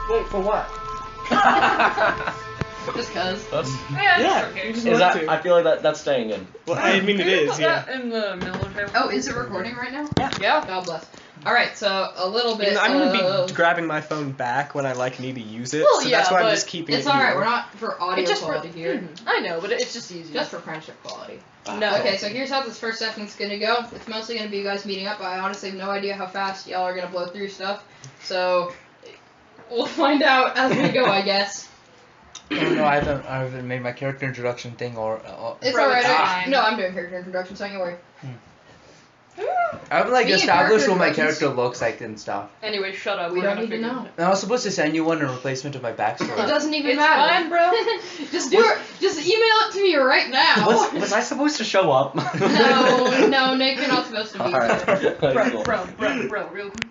Wait, for what? Just cause. Yeah, okay. you just Is want that? to. I feel like that's staying in. Well, I mean it is, yeah. In the military. Oh, is it recording right now? Yeah. God bless. Alright, so a little bit. I'm gonna be grabbing my phone back when I need to use it, Well, so yeah, that's why I'm but just keeping It's it here. alright, we're not for audio Just quality here. I know, but it's just easy. Just for friendship quality. No. Okay, so here's how this first session's gonna go. It's mostly gonna be you guys meeting up. I honestly have no idea how fast y'all are gonna blow through stuff. So we'll find out as we go, I guess. No, I haven't made my character introduction thing or. It's Bro, alright. it's fine. No, I'm doing character introduction, so don't you worry. I haven't like Me and established character what my introductions- character looks like and stuff. Anyway, shut up. We We're don't gonna need to figure know. And I was supposed to send you one in replacement of my It backstory. doesn't even It's matter. fine, bro. Just do it. Just email it to me right now. Was I supposed to show up? No, Nick, you're not supposed to be Alright. here. Bro, real quick.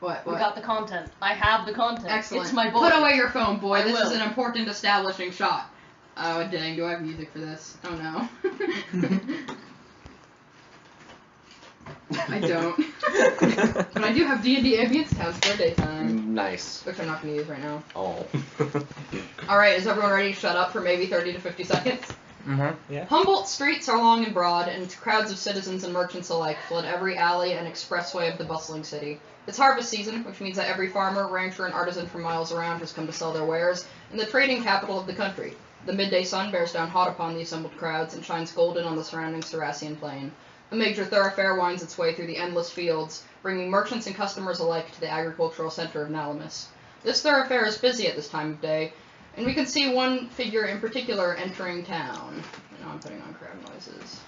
What? We got the content. I have the content. Excellent. It's my boy. Put away your phone, boy. I This will. is an important establishing shot. Oh, dang. Do I have music for this? Oh, no. I don't. But I do have D&D ambience tabs for daytime, Nice. which I'm not going to use right now. Oh. Alright, is everyone ready to shut up for maybe 30 to 50 seconds? Mm-hmm. Humboldt streets are long and broad, and crowds of citizens and merchants alike flood every alley and expressway of the bustling city. It's harvest season, which means that every farmer, rancher, and artisan from miles around has come to sell their wares in the trading capital of the country. The midday sun bears down hot upon the assembled crowds and shines golden on the surrounding Circassian plain. A major thoroughfare winds its way through the endless fields, bringing merchants and customers alike to the agricultural center of Nalamis. This thoroughfare is busy at this time of day, and we can see one figure in particular entering town. Now I'm putting on crowd noises.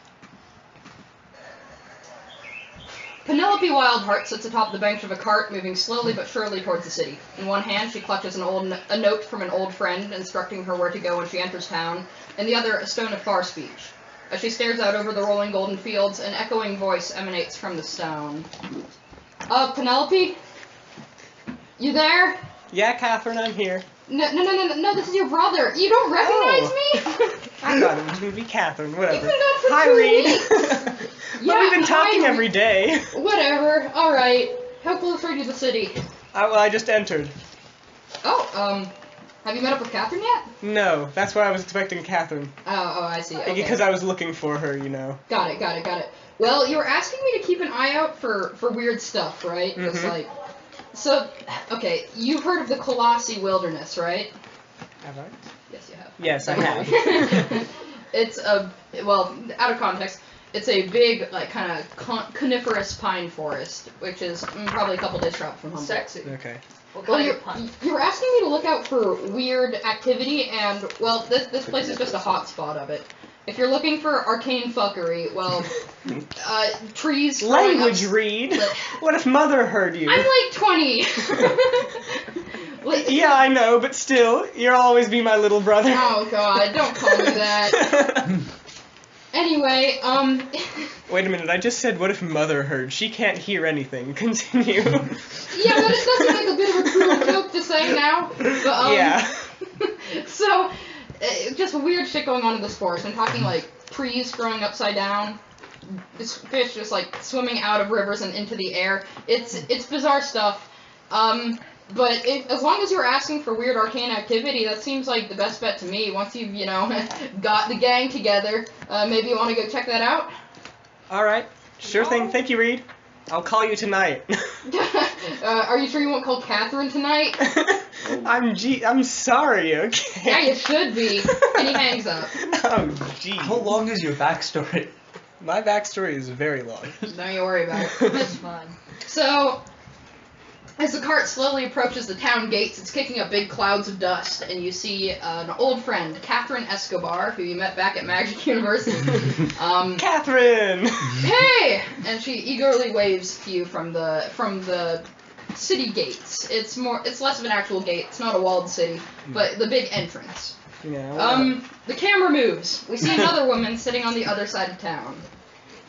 Penelope Wildheart sits atop the bench of a cart, moving slowly but surely towards the city. In one hand, she clutches a note from an old friend, instructing her where to go when she enters town, and the other a stone of far speech. As she stares out over the rolling golden fields, an echoing voice emanates from the stone. Penelope? You there? Yeah, Catherine, I'm here. No, this is your brother. You don't recognize me? I thought it was going to be Catherine, You've whatever. been gone for Hi, 2 Reed. weeks. But we've been talking hi, every day. Whatever. Alright. How close are you to the city? I just entered. Oh, have you met up with Catherine yet? No, that's why I was expecting Catherine. Oh, I see. Okay. Because I was looking for her, you know. Got it. Well, you were asking me to keep an eye out for weird stuff, right? Just like... So, okay, you've heard of the Colossi Wilderness, right? Have I? Yes, you have. Yes, I have. It's well, out of context, it's a big, like, kind of coniferous pine forest, which is probably a couple days travel from Humboldt. Sexy. Okay. What Well, kind you're, of pun? you're asking me to look out for weird activity, and, well, this place is just a hot spot of it. If you're looking for arcane fuckery, well, trees growing Language, up... Reed. What if Mother heard you? I'm like 20! Yeah, I know, but still, you'll always be my little brother. Oh god, don't call me that. Anyway, Wait a minute, I just said what if Mother heard? She can't hear anything. Continue. yeah, but it does seem like a bit of a cruel joke to say now. But, Yeah. So, just weird shit going on in this forest. I'm talking like trees growing upside down, this fish just like swimming out of rivers and into the air. It's bizarre stuff. But as long as you're asking for weird arcane activity, that seems like the best bet to me. Once you've, got the gang together, maybe you want to go check that out? Alright. Sure thing. Thank you, Reed. I'll call you tonight. Are you sure you won't call Catherine tonight? I'm sorry, okay? Yeah, you should be. And he hangs up. Oh, gee. How long is your backstory? My backstory is very long. Don't you worry about it. That's fine. So, as the cart slowly approaches the town gates, it's kicking up big clouds of dust, and you see an old friend, Catherine Escobar, who you met back at Magic University. Catherine! Hey! And she eagerly waves to you from the city gates. It's less of an actual gate. It's not a walled city, but the big entrance. Yeah, The camera moves. We see another woman sitting on the other side of town.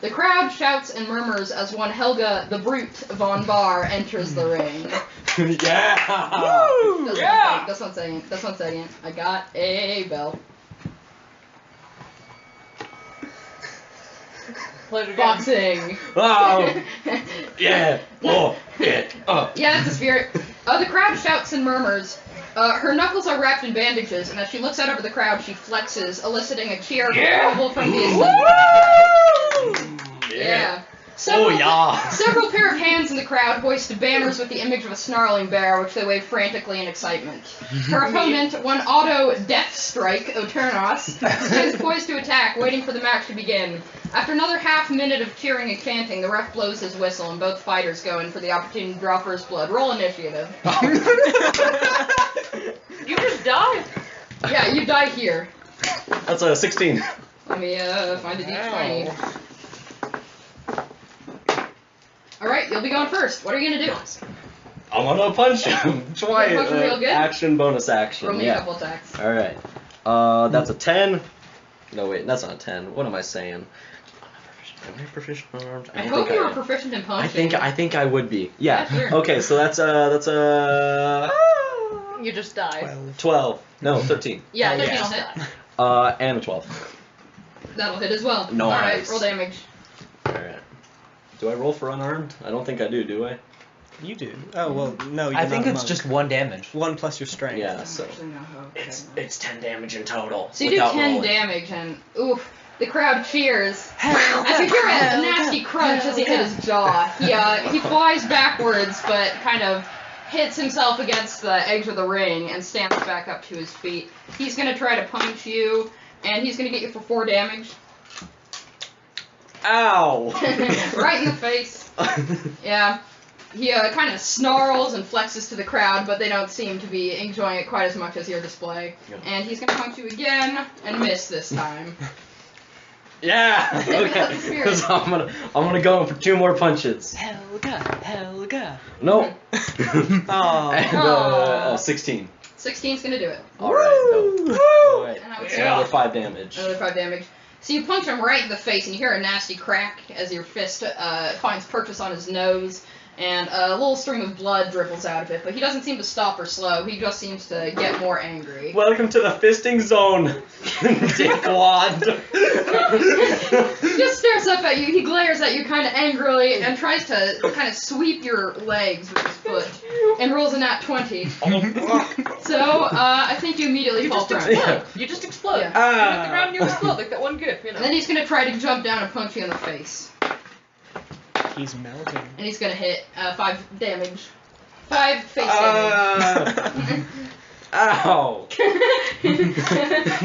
The crowd shouts and murmurs as one Helga the Brute Von Bar enters the ring. Yeah! Woo! That's not saying it. I got a bell. Play it again. Boxing. Oh! Yeah! Oh! Yeah! Oh! Yeah, that's the spirit. The crowd shouts and murmurs Her knuckles are wrapped in bandages, and as she looks out over the crowd, she flexes, eliciting a cheer of approval from the assembly. Yeah. Oh yeah. Several pair of hands in the crowd hoist banners with the image of a snarling bear, which they wave frantically in excitement. Her opponent, one Auto Death Strike Oternos, stands poised to attack, waiting for the match to begin. After another half minute of cheering and chanting, the ref blows his whistle, and both fighters go in for the opportunity to draw first blood. Roll initiative. You just died. Yeah, you die here. That's a 16. Let me find a d20. Alright, you'll be going first. What are you gonna do? I'm gonna punch him twice. Punch him real good? Action, bonus action. Roll me a Yeah. couple attacks. All right. That's a 10. No wait, that's not a 10. What am I saying? Am I proficient in arms? I don't hope think you I were am. proficient in punching. I think I would be. Yeah. Yeah, sure. Okay, so that's You just died. 12. No, 13. Yeah, Oh, 13 yeah. will hit. And a 12. That'll hit as well. Nice. Alright, roll damage. All right. Do I roll for unarmed? I don't think I do I? You do. Oh, well, no, you're I not think a it's monk. just 1 damage. 1 plus your strength. Yeah. So Actually, no, okay. it's 10 damage in total. So you do without 10 rolling. damage, and oof, the crowd cheers. As you hear a nasty crunch as he hit his jaw, he flies backwards, but kind of hits himself against the edge of the ring and stands back up to his feet. He's gonna try to punch you, and he's gonna get you for 4 damage. Ow! Right in the face. Yeah. He kind of snarls and flexes to the crowd, but they don't seem to be enjoying it quite as much as your display. Yep. And he's gonna punch you again and miss this time. Yeah. Okay. Because I'm gonna go in for 2 more punches. Helga. Nope. Oh. And 16. 16's gonna do it. All right. No. All right. And I would So say another 5 damage. another 5 damage. So you punch him right in the face, and you hear a nasty crack as your fist finds purchase on his nose, and a little stream of blood dribbles out of it. But he doesn't seem to stop or slow. He just seems to get more angry. Welcome to the fisting zone, dickwad. He just stares up at you. He glares at you kind of angrily and tries to kind of sweep your legs with his foot, and rolls a nat 20. So I think you immediately You fall just prone. explode. You just explode. Yeah. You hit the ground and you explode like that one gif, you know. And then he's gonna try to jump down and punch you in the face. He's melting. And he's gonna hit 5 damage. 5 face damage. Ow!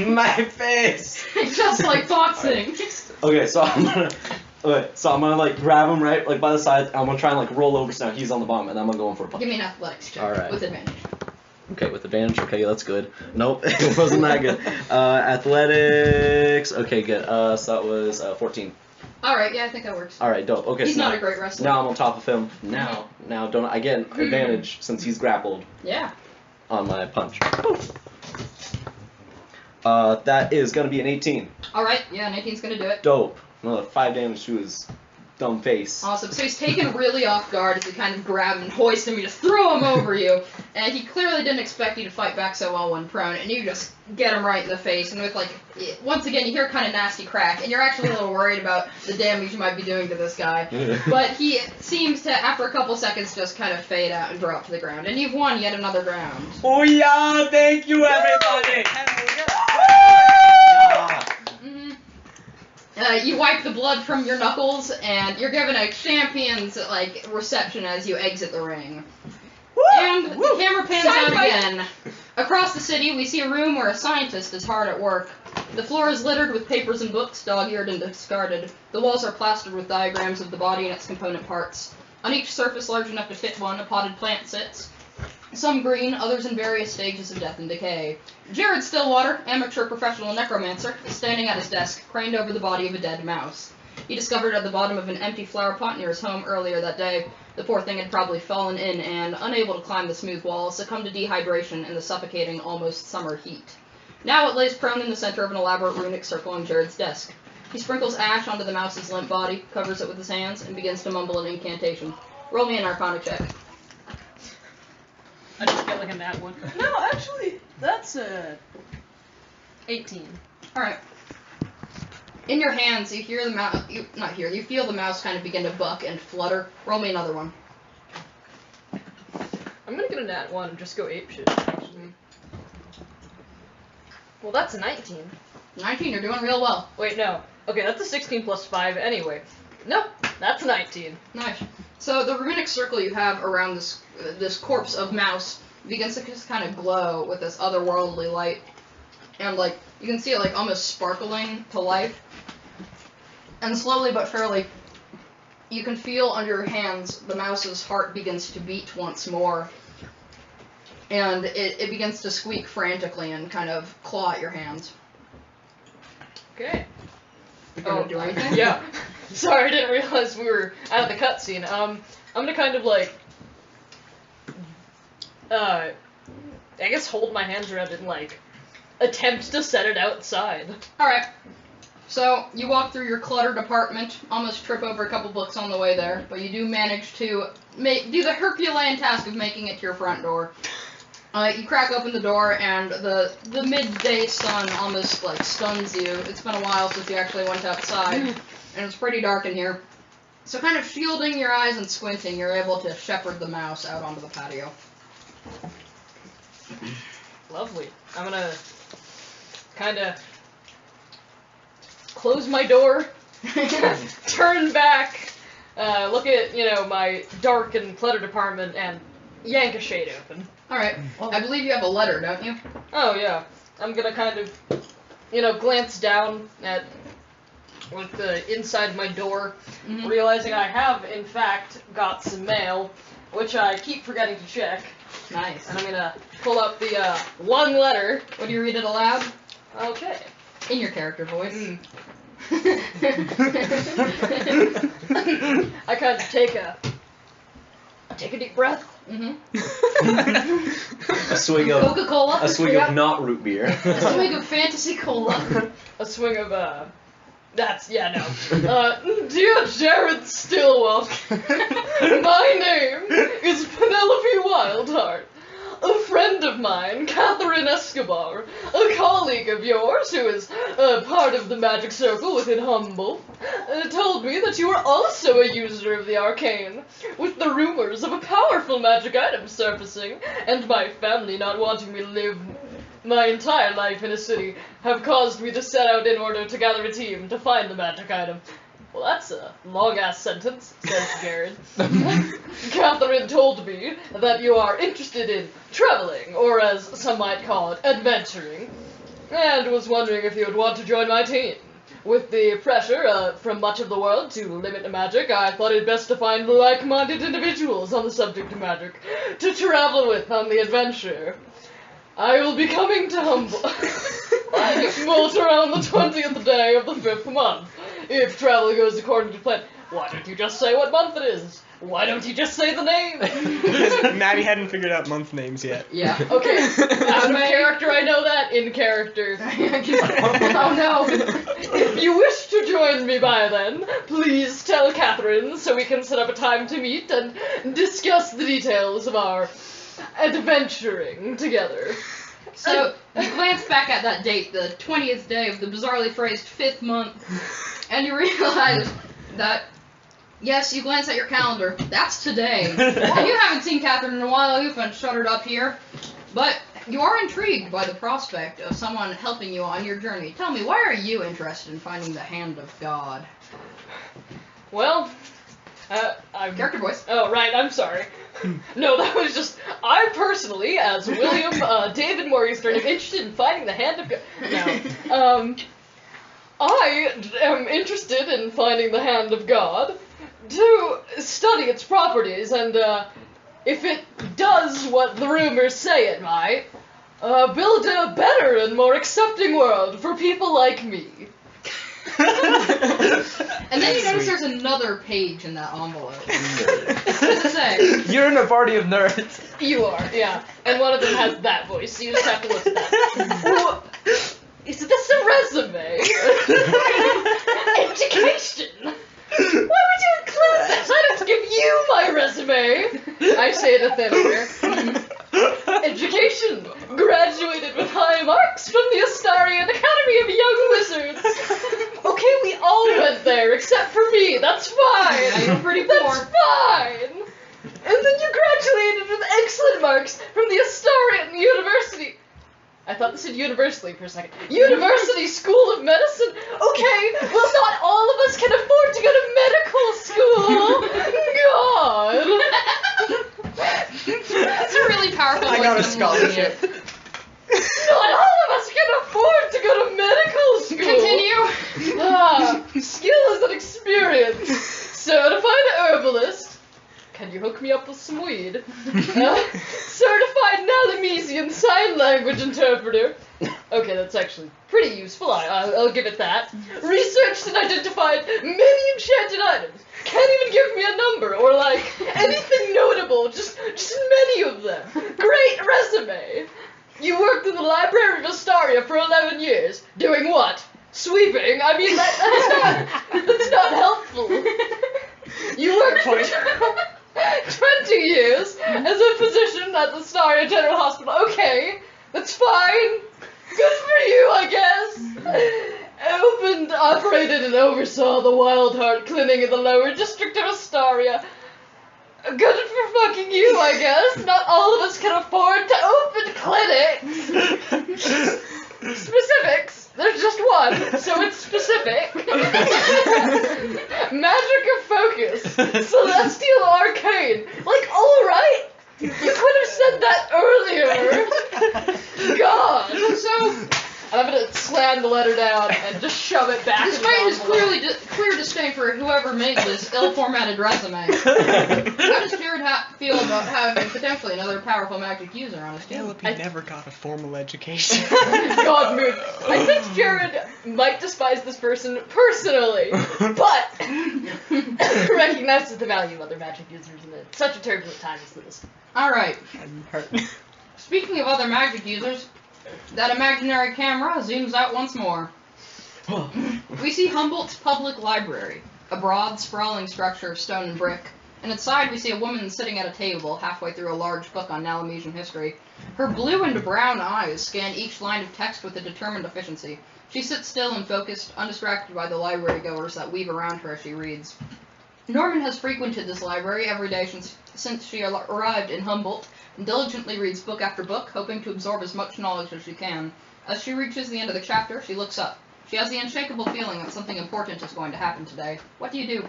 My face. Just like boxing. Okay, so I'm gonna like grab him right like by the side. I'm gonna try and like roll over so now he's on the bottom, and I'm gonna go in for a punch. Give me an athletics check. Alright. With advantage. Okay, with advantage. Okay, that's good. Nope, it wasn't that good. Athletics. Okay, good. So that was 14. Alright, yeah, I think that works. All right, dope. Okay, He's so not now, a great wrestler. now I'm on top of him. Now don't I get advantage since he's grappled Yeah. on my punch. That is gonna be an 18. Alright, yeah, 19's gonna do it. Dope. Another 5 damage to his dumb face. Awesome. So he's taken really off guard as you kind of grab him and hoist him. You just throw him over you. And he clearly didn't expect you to fight back so well when prone. And you just get him right in the face. And with, like, once again, you hear a kind of nasty crack. And you're actually a little worried about the damage you might be doing to this guy. But he seems to, after a couple seconds, just kind of fade out and drop to the ground. And you've won yet another round. Oh yeah! Thank you, everybody. You wipe the blood from your knuckles, and you're given a champion's like reception as you exit the ring. And the camera pans out again. Across the city, we see a room where a scientist is hard at work. The floor is littered with papers and books, dog-eared and discarded. The walls are plastered with diagrams of the body and its component parts. On each surface large enough to fit one, a potted plant sits. Some green, others in various stages of death and decay. Jared Stillwater, amateur professional necromancer, is standing at his desk, craned over the body of a dead mouse. He discovered at the bottom of an empty flower pot near his home earlier that day. The poor thing had probably fallen in and, unable to climb the smooth wall, succumbed to dehydration in the suffocating, almost summer heat. Now it lays prone in the center of an elaborate runic circle on Jared's desk. He sprinkles ash onto the mouse's limp body, covers it with his hands, and begins to mumble an incantation. Roll me an Arcana check. I just get like a nat one. No, actually, that's 18. Alright. In your hands, you hear the mouse, you feel the mouse kind of begin to buck and flutter. Roll me another one. I'm gonna get a a nat 1 and just go apeshit, actually. Well, that's a 19. 19, you're doing real well. Wait, no. Okay, that's a 16 plus 5 anyway. Nope, that's a 19. Nice. So the runic circle you have around this corpse of Mouse begins to just kind of glow with this otherworldly light. And, like, you can see it, like, almost sparkling to life. And slowly but surely, you can feel under your hands the Mouse's heart begins to beat once more. And it begins to squeak frantically and kind of claw at your hands. Okay. You gonna do anything? Yeah. Sorry, I didn't realize we were out of the cutscene. I'm gonna kind of, like, I guess hold my hands around it and, like, attempt to set it outside. Alright. So, you walk through your cluttered apartment, almost trip over a couple books on the way there, but you do manage to do the Herculean task of making it to your front door. You crack open the door, and the midday sun almost, like, stuns you. It's been a while since you actually went outside, and it's pretty dark in here. So kind of shielding your eyes and squinting, you're able to shepherd the Mouse out onto the patio. Lovely. I'm gonna kind of close my door, turn back, look at, my dark and cluttered apartment, and yank a shade open. Alright. I believe you have a letter, don't you? Oh, yeah. I'm gonna kind of, glance down at the inside of my door, realizing I have, in fact, got some mail, which I keep forgetting to check. Nice. And I'm gonna pull up the one letter. Would you read it aloud? Okay. In your character voice. I kind of take a deep breath. A swig of Coca-Cola. a swig of not root beer. A swig of fantasy cola. A swing of dear Jared Stillwater, my name is Penelope Wildheart. A friend of mine, Catherine Escobar, a colleague of yours who is part of the magic circle within Humboldt, told me that you were also a user of the arcane, with the rumors of a powerful magic item surfacing, and my family not wanting me to live my entire life in a city have caused me to set out in order to gather a team to find the magic item. Well, that's a long-ass sentence, says Jared. Catherine told me that you are interested in traveling, or as some might call it, adventuring, and was wondering if you would want to join my team. With the pressure from much of the world to limit the magic, I thought it best to find like-minded individuals on the subject of magic to travel with on the adventure. I will be coming to Humboldt around the 20th day of the 5th month. If travel goes according to plan, why don't you just say what month it is? Why don't you just say the name? Because Maddie hadn't figured out month names yet. Yeah. Okay, out of character I know that, in character. Oh no. If you wish to join me by then, please tell Catherine so we can set up a time to meet and discuss the details of our adventuring together. So, you glance back at that date, the 20th day of the bizarrely phrased 5th month, and you realize that, yes, you glance at your calendar, that's today. And you haven't seen Catherine in a while, you've been shuttered up here, but you are intrigued by the prospect of someone helping you on your journey. Tell me, why are you interested in finding the hand of God? Well, I'm... Character voice. Oh, right, I'm sorry. No, that was just, I personally, as William David Morgenstern, am interested in finding the hand of God. No. I am interested in finding the hand of God to study its properties, and if it does what the rumors say it might, build a better and more accepting world for people like me. And then you notice there's another page in that envelope. What does it say? You're in a party of nerds. You are, yeah. And one of them has that voice, so you just have to look at that. Is this a resume? Education! Why would you include this? I don't give you my resume! I say it a thin air. Education! Graduated with high marks from the Astarian Academy of Young Wizards! Okay, we all went there, except for me, that's fine! You're pretty That's poor. fine! And then you graduated with excellent marks from the Astarian University. I thought this said universally for a second. University School of Medicine? Okay, well not all of us can afford to go to medical school. God. That's a really powerful I got a voice, I'm loving scholarship. it. Not all of us can afford to go to medical school. Continue. Skills and experience. Certified herbalist. Can you hook me up with some weed? Certified Nalamisian sign language interpreter. Okay, that's actually pretty useful. I'll give it that. Researched and identified many enchanted items. Can't even give me a number or like anything notable. Just many of them. Great resume. You worked in the Library of Astaria for 11 years. Doing what? Sweeping? I mean, that's not helpful. You worked for 20 years as a physician at the Astaria General Hospital. Okay, that's fine. Good for you, I guess. Opened, operated, and oversaw the Wildheart Clinic in the lower district of Astaria. Good for fucking you, I guess. Not all of us can afford to open clinics. Specifics. There's just one, so it's specific. Magic of focus. Celestial arcane. Like, alright. You could have said that earlier. God. So, and I'm gonna slam the letter down and just shove it back. Despite his clear disdain for whoever made this ill-formatted resume, how does Jared feel about having potentially another powerful magic user on his team? Penelope never got a formal education. God move. I think Jared might despise this person personally, but recognizes the value of other magic users in such a turbulent time as this. Alright, I'm hurt. speaking of other magic users, that imaginary camera zooms out once more. We see Humboldt's public library, a broad, sprawling structure of stone and brick, and inside we see a woman sitting at a table halfway through a large book on Nalamisian history. Her blue and brown eyes scan each line of text with a determined efficiency. She sits still and focused, undistracted by the library goers that weave around her as she reads. Norman has frequented this library every day since she arrived in Humboldt, and diligently reads book after book, hoping to absorb as much knowledge as she can. As she reaches the end of the chapter, she looks up. She has the unshakable feeling that something important is going to happen today. What do you do?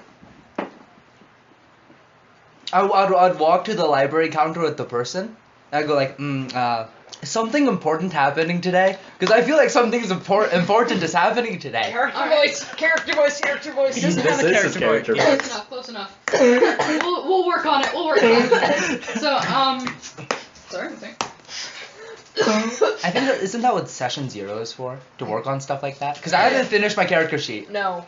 I'd walk to the library counter with the person. I'd go like, is something important happening today? Because I feel like something's important is happening today. Character voice. This is his character voice. Close enough. We'll work on it. So, sorry, I think. I think isn't that what session 0 is for? To work on stuff like that? Because I haven't finished my character sheet. No.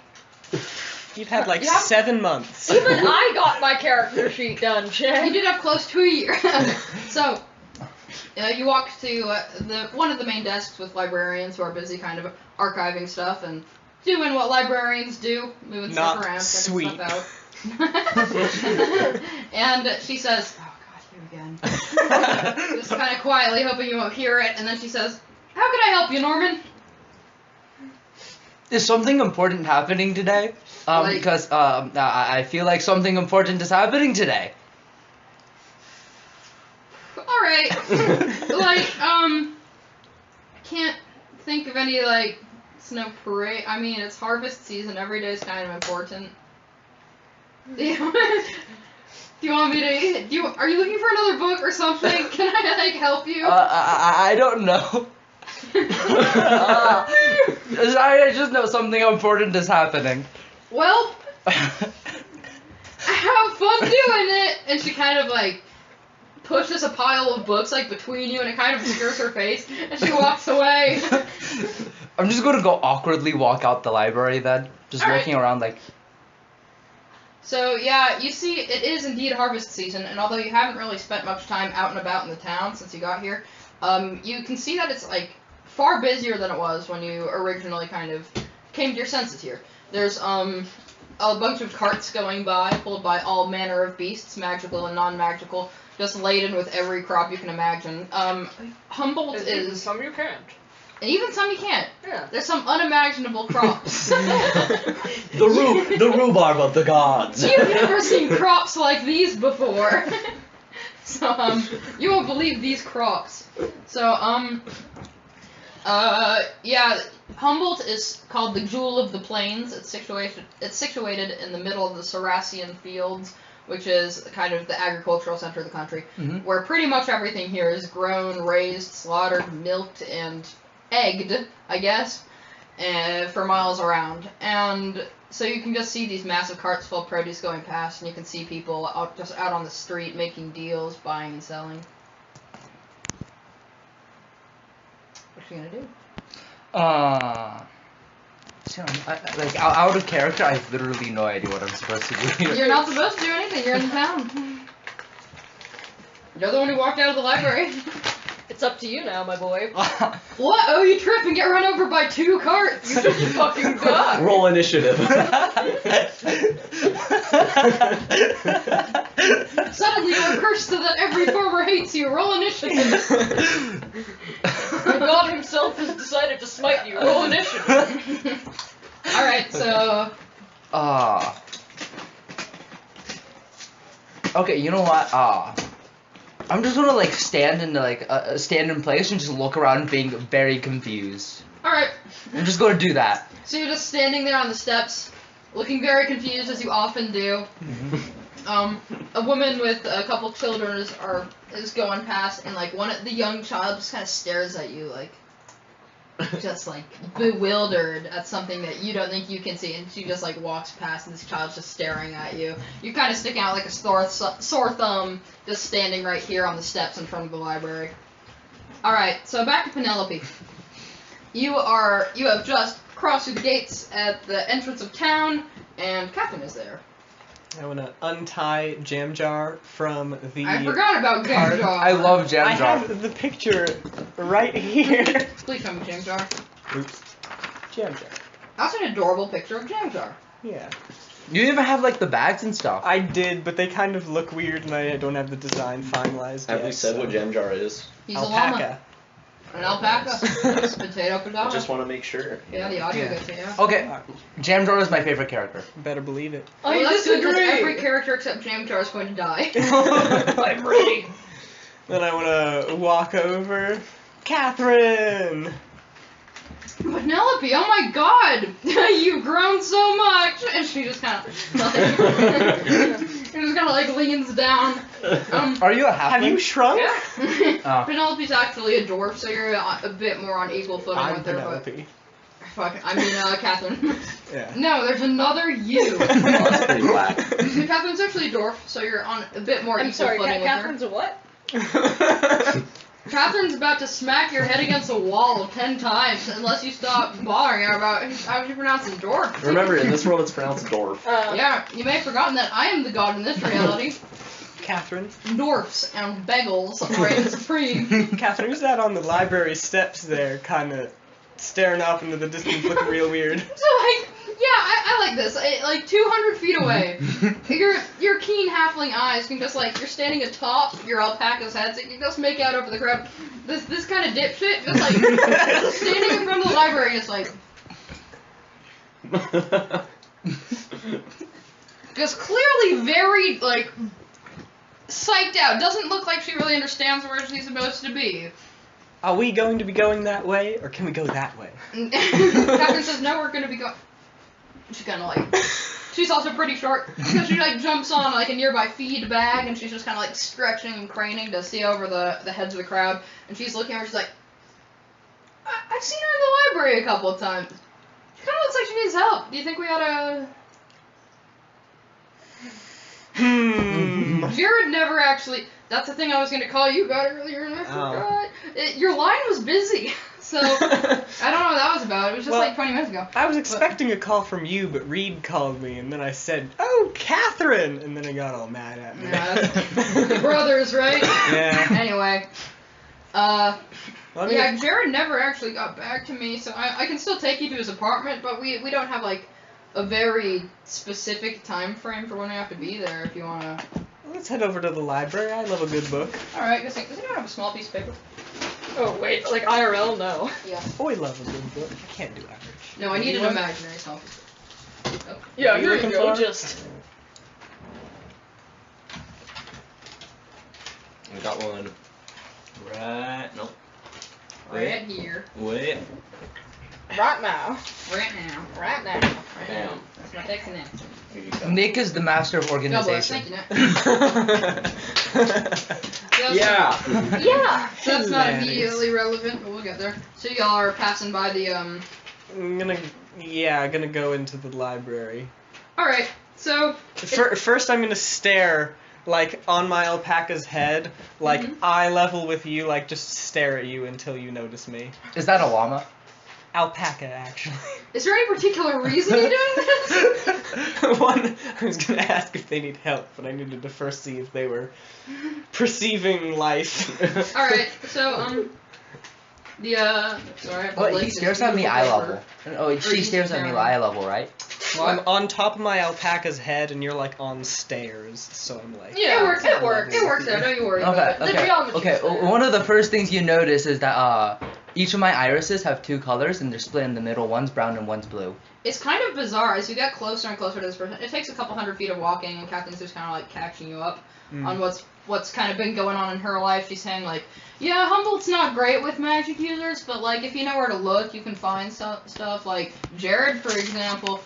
You've had like 7 months. Even I got my character sheet done, Shay. You did have close to a year. So, you walk to one of the main desks with librarians who are busy kind of archiving stuff and doing what librarians do, moving stuff around, checking stuff out. And she says, oh god, you again. Just kind of quietly, hoping you won't hear it, and then she says, how can I help you, Norman? Is something important happening today? Because I feel like something important is happening today. Alright. I can't think of any, snow parade. I mean, it's harvest season. Every day is kind of important. Do you want me to... Are you looking for another book or something? Can I, help you? I don't know. I just know something important is happening. Well, have fun doing it! And she kind of, pushes a pile of books, between you, and it kind of obscures her face, and she walks away. I'm just gonna go awkwardly walk out the library then. Just All walking right. around So, yeah, you see, it is indeed harvest season, and although you haven't really spent much time out and about in the town since you got here, you can see that it's, far busier than it was when you originally kind of came to your senses here. There's, a bunch of carts going by, pulled by all manner of beasts, magical and non-magical, just laden with every crop you can imagine. Humboldt is... Some you can't. And even some you can't. Yeah. There's some unimaginable crops. The rhubarb of the gods. You've never seen crops like these before. So, you won't believe these crops. So, yeah, Humboldt is called the Jewel of the Plains. It's situated in the middle of the Saracen Fields, which is kind of the agricultural center of the country, where pretty much everything here is grown, raised, slaughtered, milked, and egged, I guess, for miles around. And so you can just see these massive carts full of produce going past, and you can see people just out on the street making deals, buying and selling. What you gonna do? So, like out of character, I have literally no idea what I'm supposed to do here. You're not supposed to do anything. You're in town. You're the one who walked out of the library. It's up to you now, my boy. What? Oh, you trip and get run over by 2 carts. You just fucking die. Roll initiative. Suddenly you're cursed so that every farmer hates you. Roll initiative. The god himself has decided to smite you. Roll initiative. Alright, so... Okay, you know what? I'm just gonna like stand in place and just look around being very confused. Alright. I'm just gonna do that. So you're just standing there on the steps, looking very confused as you often do. A woman with a couple children is going past, and like the young child just kind of stares at you, like just like bewildered at something that you don't think you can see, and she just like walks past, and this child's just staring at you. You kind of stick out like a sore thumb, just standing right here on the steps in front of the library. All right, so back to Penelope. You have just crossed through the gates at the entrance of town, and Catherine is there. I want to untie Jam Jar from the... I forgot about Jam Jar. I love Jam I Jar. have the picture right here. Please show me Jam Jar. Oops. Jam Jar. That's an adorable picture of Jam Jar. Yeah. You even have like the bags and stuff. I did, but they kind of look weird, and I don't have the design finalized Have yet. we said what Jam Jar is? He's a llama. Alpaca. An alpaca. Potato potato. I just want to make sure. Yeah, the audio gets it, yeah. Okay, Jam Jar is my favorite character. Better believe it. I Well, that's good, 'cause disagree. every character except Jam Jar is going to die. I'm ready. Then I want to walk over. Catherine! Penelope, oh my god! You've grown so much! And she just kind of like leans down. Are you a halfling? Have you shrunk? Yeah. Oh. Penelope's actually a dwarf, so you're a bit more on equal footing I'm with her. Penelope. But I mean, Catherine. Yeah. No, there's another you. That's pretty black. Catherine's actually a dwarf, so you're on a bit more I'm equal sorry, footing with Catherine's a what? her. Catherine's about to smack your head against a wall 10 times unless you stop bothering her about how you pronounce it, dwarf. Remember, in this world it's pronounced dwarf. Yeah, you may have forgotten that I am the god in this reality. Catherine? Dwarfs and bagels reign supreme. Catherine, who's that on the library steps there, kind of staring off into the distance, looking real weird? So, like, yeah, I like this. Like, 200 feet away, your keen halfling eyes can just, like, you're standing atop your alpaca's head, so you can just make out over the crowd. This kind of dipshit, just, like, just standing in front of the library, just, like... just clearly very, like, psyched out. Doesn't look like she really understands where she's supposed to be. Are we going to be going that way, or can we go that way? Catherine says, no, we're gonna be going... She's kind of like... She's also pretty short, so she like jumps on like a nearby feed bag, and she's just kind of like stretching and craning to see over the heads of the crowd, and she's looking at her, she's like, I've seen her in the library a couple of times. She kind of looks like she needs help. Do you think we ought to... Jared never actually... That's the thing I was going to call you about earlier, and I forgot. Your line was busy, so I don't know what that was about. It was just like 20 minutes ago. I was expecting a call from you, but Reed called me, and then I said, "Oh, Catherine!" and then I got all mad at me. Yeah, that's brothers, right? Yeah. Anyway, Well, I mean, yeah, Jared never actually got back to me, so I can still take you to his apartment, but we don't have like a very specific time frame for when we have to be there. If you wanna. let's head over to the library. I love a good book. All right, does anyone have a small piece of paper? Oh, wait, like IRL? No. Yeah. Oh, I love a good book. I can't do average. No, I need an Anyone? imaginary small piece of paper. Oh. Yeah, What are you here you looking go. for? Just. I got one. Right. Nope. Right here. Wait. Right now. Right now. Right now. Right Bam. now. That's my text now. Here you go. Nick is the master of God bless. organization. Thank you, Nick. Yeah. Yeah. So that's not Hilarious. immediately relevant, but we'll get there. So y'all are passing by the I'm gonna go into the library. Alright, so First, I'm gonna stare, like, on my alpaca's head, like, Mhm. eye level with you, like, just stare at you until you notice me. Is that a llama? Alpaca, actually. is there any particular reason you're doing this? One, I was gonna ask if they need help, but I needed to first see if they were perceiving life. Alright, so sorry, What? He stares at me eye level. Oh, she you stares at stare me at me. eye level, right? Well, I'm on top of my alpaca's head, and you're, like, on stairs, so I'm like... Yeah, It works out, Yeah. don't you worry about Okay, it. The okay, geometry's okay. there. One of the first things you notice is that each of my irises have two colors, and they're split in the middle. One's brown and one's blue. It's kind of bizarre as you get closer and closer to this person. It takes a couple hundred feet of walking, and Captain's just kind of like catching you up on what's kind of been going on in her life. She's saying like, yeah, Humboldt's not great with magic users, but like if you know where to look, you can find stuff. Like Jared, for example.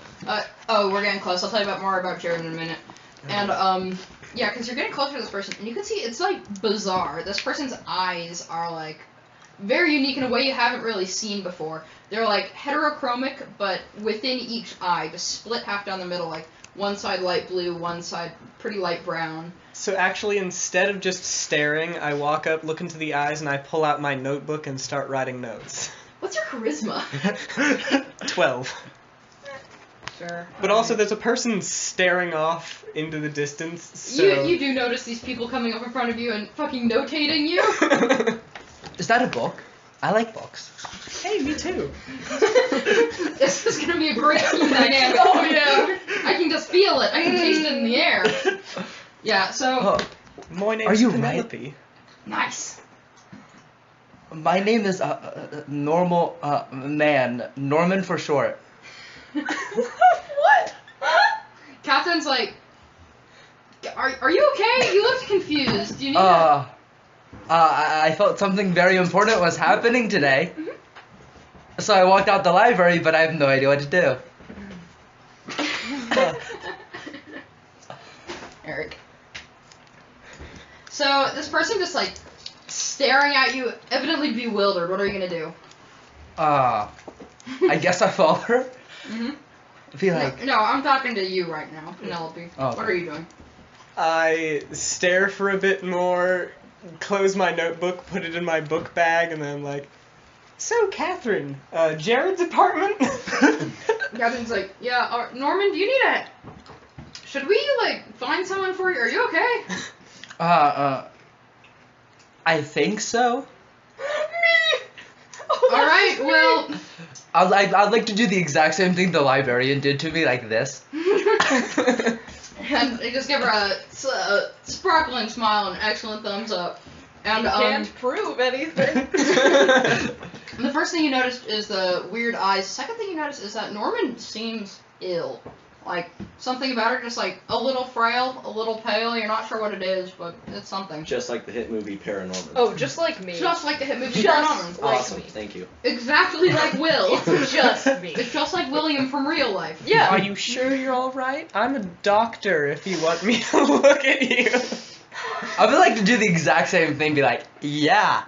We're getting close. I'll tell you more about Jared in a minute. And yeah, because you're getting closer to this person, and you can see it's like bizarre. This person's eyes are like very unique in a way you haven't really seen before. They're like heterochromic, but within each eye, just split half down the middle, like one side light blue, one side pretty light brown. So actually, instead of just staring, I walk up, look into the eyes, and I pull out my notebook and start writing notes. What's your charisma? 12. Sure. But also, there's a person staring off into the distance, so... You do notice these people coming up in front of you and fucking notating you? Is that a book? I like books. Hey, me too. This is gonna be a great team dynamic. Oh, yeah. I can just feel it. I can taste it in the air. Yeah, so... Oh, My name's Are you Penelope. Nice. my name is normal man, Norman for short. What? Catherine's like... Are you okay? You looked confused. Do you need a... I felt something very important was happening today. So I walked out the library, but I have no idea what to do. Eric. So this person just like staring at you, evidently bewildered. What are you gonna do? I guess I follow her. Mm-hmm. I feel like No, I'm talking to you right now, Penelope. Oh, okay. What are you doing? I stare for a bit more, close my notebook, put it in my book bag, and then I'm like, so, Catherine, Jared's apartment? Catherine's like, yeah, Norman, do you need a... Should we, like, find someone for you? Are you okay? I think so. Me! Oh, Alright, well... I'd like to do the exact same thing the librarian did to me, like this. And they just give her a sparkling smile and an excellent thumbs up. And, can't prove anything. the first thing you notice is the weird eyes. Second thing you notice is that Norman seems ill. Like, something about her just, like, a little frail, a little pale. You're not sure what it is, but it's something. Just like the hit movie Paranorman. Oh, just like me. Just like the hit movie Just Paranorman. like awesome. me. Thank you. Exactly like Will. It's just me. It's just like William from real life. Yeah. Are you sure you're alright? I'm a doctor if you want me to look at you. I would like to do the exact same thing, be like, yeah.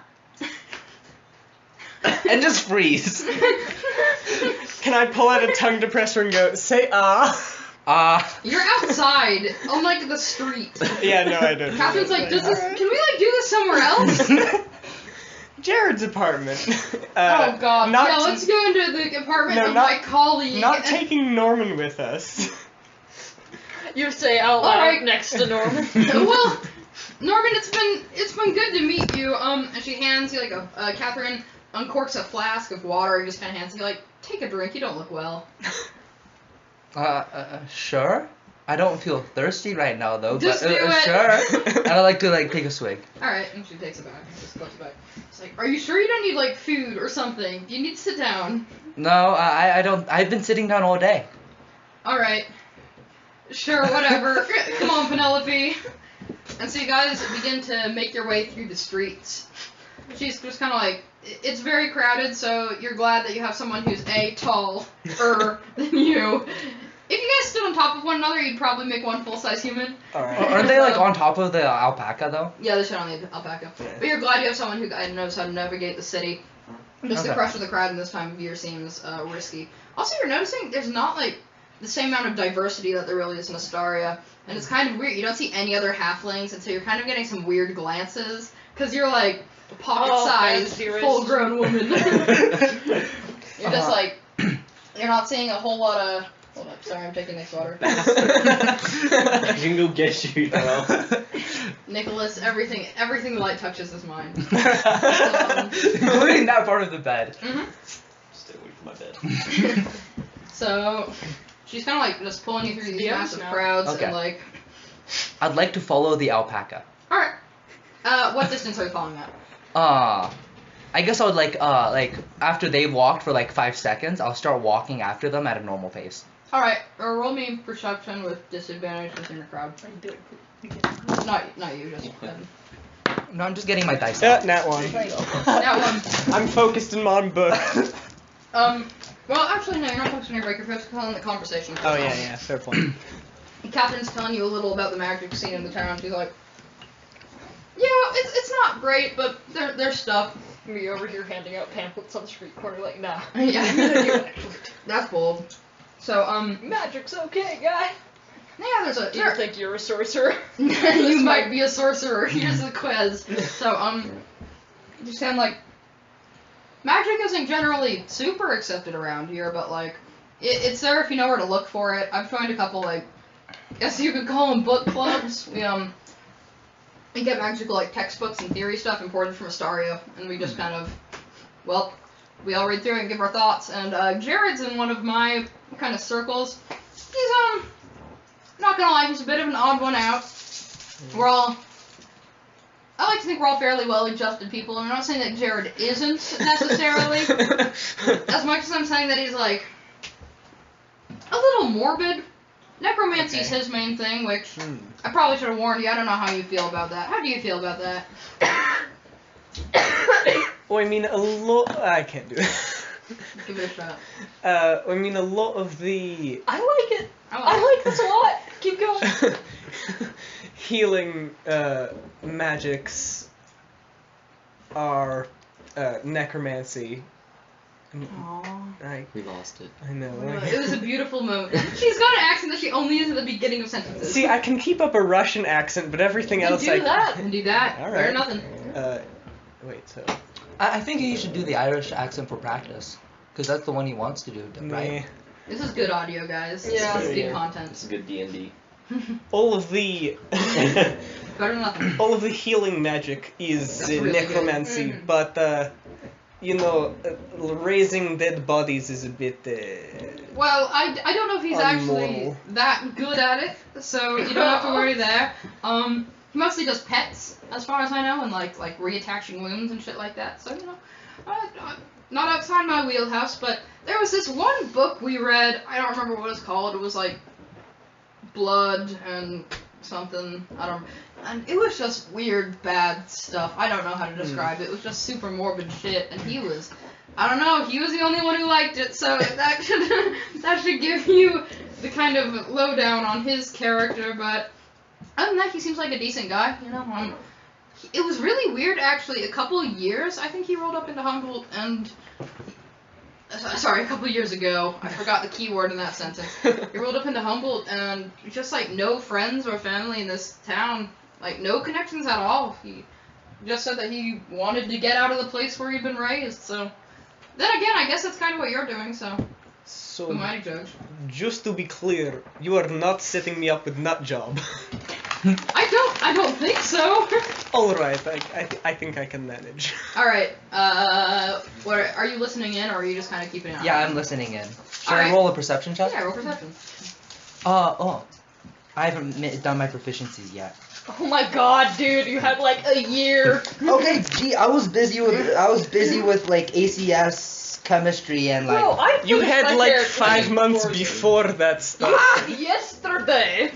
And just freeze. Can I pull out a tongue depressor and go, say ah? You're outside on, like, the street. Yeah, no, I don't. Catherine's like, can we, like, do this somewhere else? Jared's apartment. Oh, God. Not Yeah, let's go into the apartment No, of not- my colleague. Not and- taking Norman with us. You say out loud Alright. next to Norman. Well, Norman, it's been good to meet you. And she hands you like Catherine uncorks a flask of water and just kind of hands you like, take a drink. You don't look well. Sure. I don't feel thirsty right now though. Just but, do it. Sure. And I like to like take a swig. All right, and she takes it back. Just goes back. It's like, are you sure you don't need like food or something? Do you need to sit down? No, I don't. I've been sitting down all day. All right. Sure, whatever. Come on, Penelope. And so you guys begin to make your way through the streets. She's just kind of like, it's very crowded, so you're glad that you have someone who's taller than you. If you guys stood on top of one another, you'd probably make one full-size human. Alright. Aren't they like on top of the alpaca though? Yeah, they should on the alpaca. Yeah. But you're glad you have someone who knows how to navigate the city. Just the Okay. crush of the crowd in this time of year seems risky. Also, you're noticing there's not like the same amount of diversity that there really is in Astaria, and it's kind of weird. You don't see any other halflings, and so you're kind of getting some weird glances because you're like a pocket-sized, dearest. full-grown woman. You're just like you're not seeing a whole lot of. Hold up, sorry, I'm taking next water. You can go get you, bro. Nicholas, everything the light touches is mine. Including that part of the bed. Mm-hmm. Stay away from my bed. So she's kind of like just pulling you through these Yeah, massive no. crowds Okay. and like. I'd like to follow the alpaca. All right. What distance are you following at? I guess I would like after they've walked for like 5 seconds, I'll start walking after them at a normal pace. All right. Roll me perception with disadvantage within the crowd. Not you, just Evan. No, I'm just getting my dice Yeah, out. nat one. That one. I'm focused in my book. Well, actually, no, you're not focusing on your break. You're focusing on the conversation. Oh yeah, fair point. Catherine's telling you a little about the magic scene in the town. She's like, yeah, it's not great, but there's stuff. Me over here handing out pamphlets on the street corner, like, nah. Yeah. That's bold. So, Magic's okay, guy. yeah, there's a. Do you think you're a sorcerer? You might be a sorcerer. Here's the quiz. So, you sound like magic isn't generally super accepted around here, but like, it's there if you know where to look for it. I've joined a couple like, I guess you could call them book clubs. We get magical like textbooks and theory stuff imported from Astaria, and we just kind of, well, we all read through it and give our thoughts. And Jared's in one of my kind of circles. He's not gonna lie, he's a bit of an odd one out. I like to think we're all fairly well-adjusted people, and I'm not saying that Jared isn't necessarily, as much as I'm saying that he's like a little morbid. Necromancy's his main thing, which I probably should have warned you. I don't know how you feel about that. How do you feel about that? Well, I mean, I can't do it. Give it a shot. I mean, a lot of the I like it. I like this a lot. Keep going. healing magics are necromancy. Aww. We lost it. I know. It was a beautiful moment. She's got an accent that she only uses at the beginning of sentences. See, I can keep up a Russian accent, but everything You else do I that. And do that. All Better right. nothing. Wait. So. I think you should do the Irish accent for practice, because that's the one he wants to do, right? Nah. This is good audio, guys. Yeah. This is good This content. is good D&D. All of the Better than nothing. all of the healing magic is That's really good. necromancy, Mhm. but raising dead bodies is a bit. Well, I don't know if he's actually Unmoral. that good at it, so you don't have to worry there. He mostly does pets, as far as I know, and like reattaching wounds and shit like that. So not outside my wheelhouse. But there was this one book we read. I don't remember what it's called. It was like Blood and something. I don't. And it was just weird, bad stuff. I don't know how to describe it. It was just super morbid shit, and he was. I don't know. He was the only one who liked it, so that should give you the kind of lowdown on his character. But other than that, he seems like a decent guy. It was really weird actually. A couple of years, I think he rolled up into Humboldt, and sorry, a couple of years ago, I forgot the keyword in that sentence. He rolled up into Humboldt, and just like no friends or family in this town, like no connections at all. He just said that he wanted to get out of the place where he'd been raised. So. Then again, I guess that's kind of what you're doing, so who So, am I to judge? just to be clear, you are not setting me up with nut job. I don't think so. All right, I think I can manage. All right. What are you listening in, or are you just kind of keeping an eye? Yeah, I'm listening in. Should I Alright. roll a perception check? Yeah, roll perception. I haven't done my proficiencies yet. Oh my god, dude, you had like a year. Okay, gee, I was busy with like ACS chemistry and like. Bro, I You finished had my like character 5 months before you. before that stuff. Yesterday.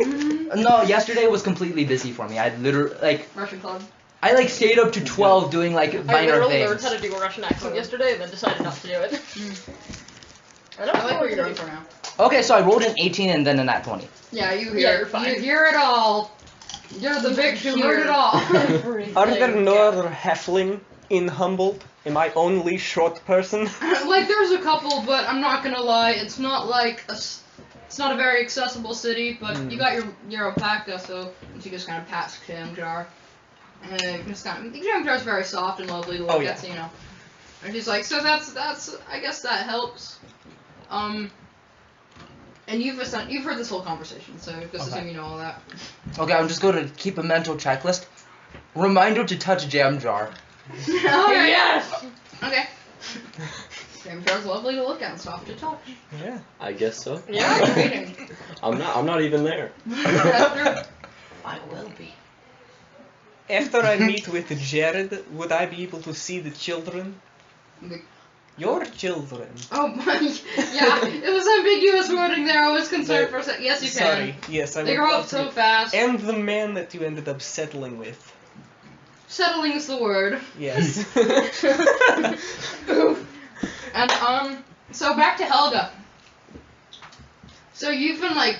No, yesterday was completely busy for me. I literally like Russian club. I like stayed up to 12 doing like I minor literally learned things. how to do a Russian accent yesterday and then decided not to do it. I don't I like know what you're to going do. for now. Okay, so I rolled an 18 and then a nat 20. Yeah, you hear. Yeah, you're fine. You hear it all. You're the bitch who heard it all. Are there no other halfling in Humboldt? Am I only short person? Like, there's a couple, but I'm not gonna lie, it's not like it's not a very accessible city, but you got your alpaca, so she just kind of pats Jamjar. And just kind of, Jamjar's very soft and lovely to look yeah. at, so, you know. And she's like, so that's, I guess that helps. And you've heard this whole conversation, so just assume you know all that. Okay, I'm just going to keep a mental checklist. Reminder to touch jam jar. Oh, Yes! Okay. Jamjar's lovely to look at and soft to touch. Yeah. I guess so. Yeah, you're waiting. I'm not even there. I will be. After I meet with Jared, would I be able to see the children? Your children. Oh my, yeah, it was ambiguous wording there. I was concerned for a second. Yes, you can. Sorry. Yes, I would They grow love up so to. fast. And the man that you ended up settling with. Settling is the word. Yes. And so back to Helga. So you've been like,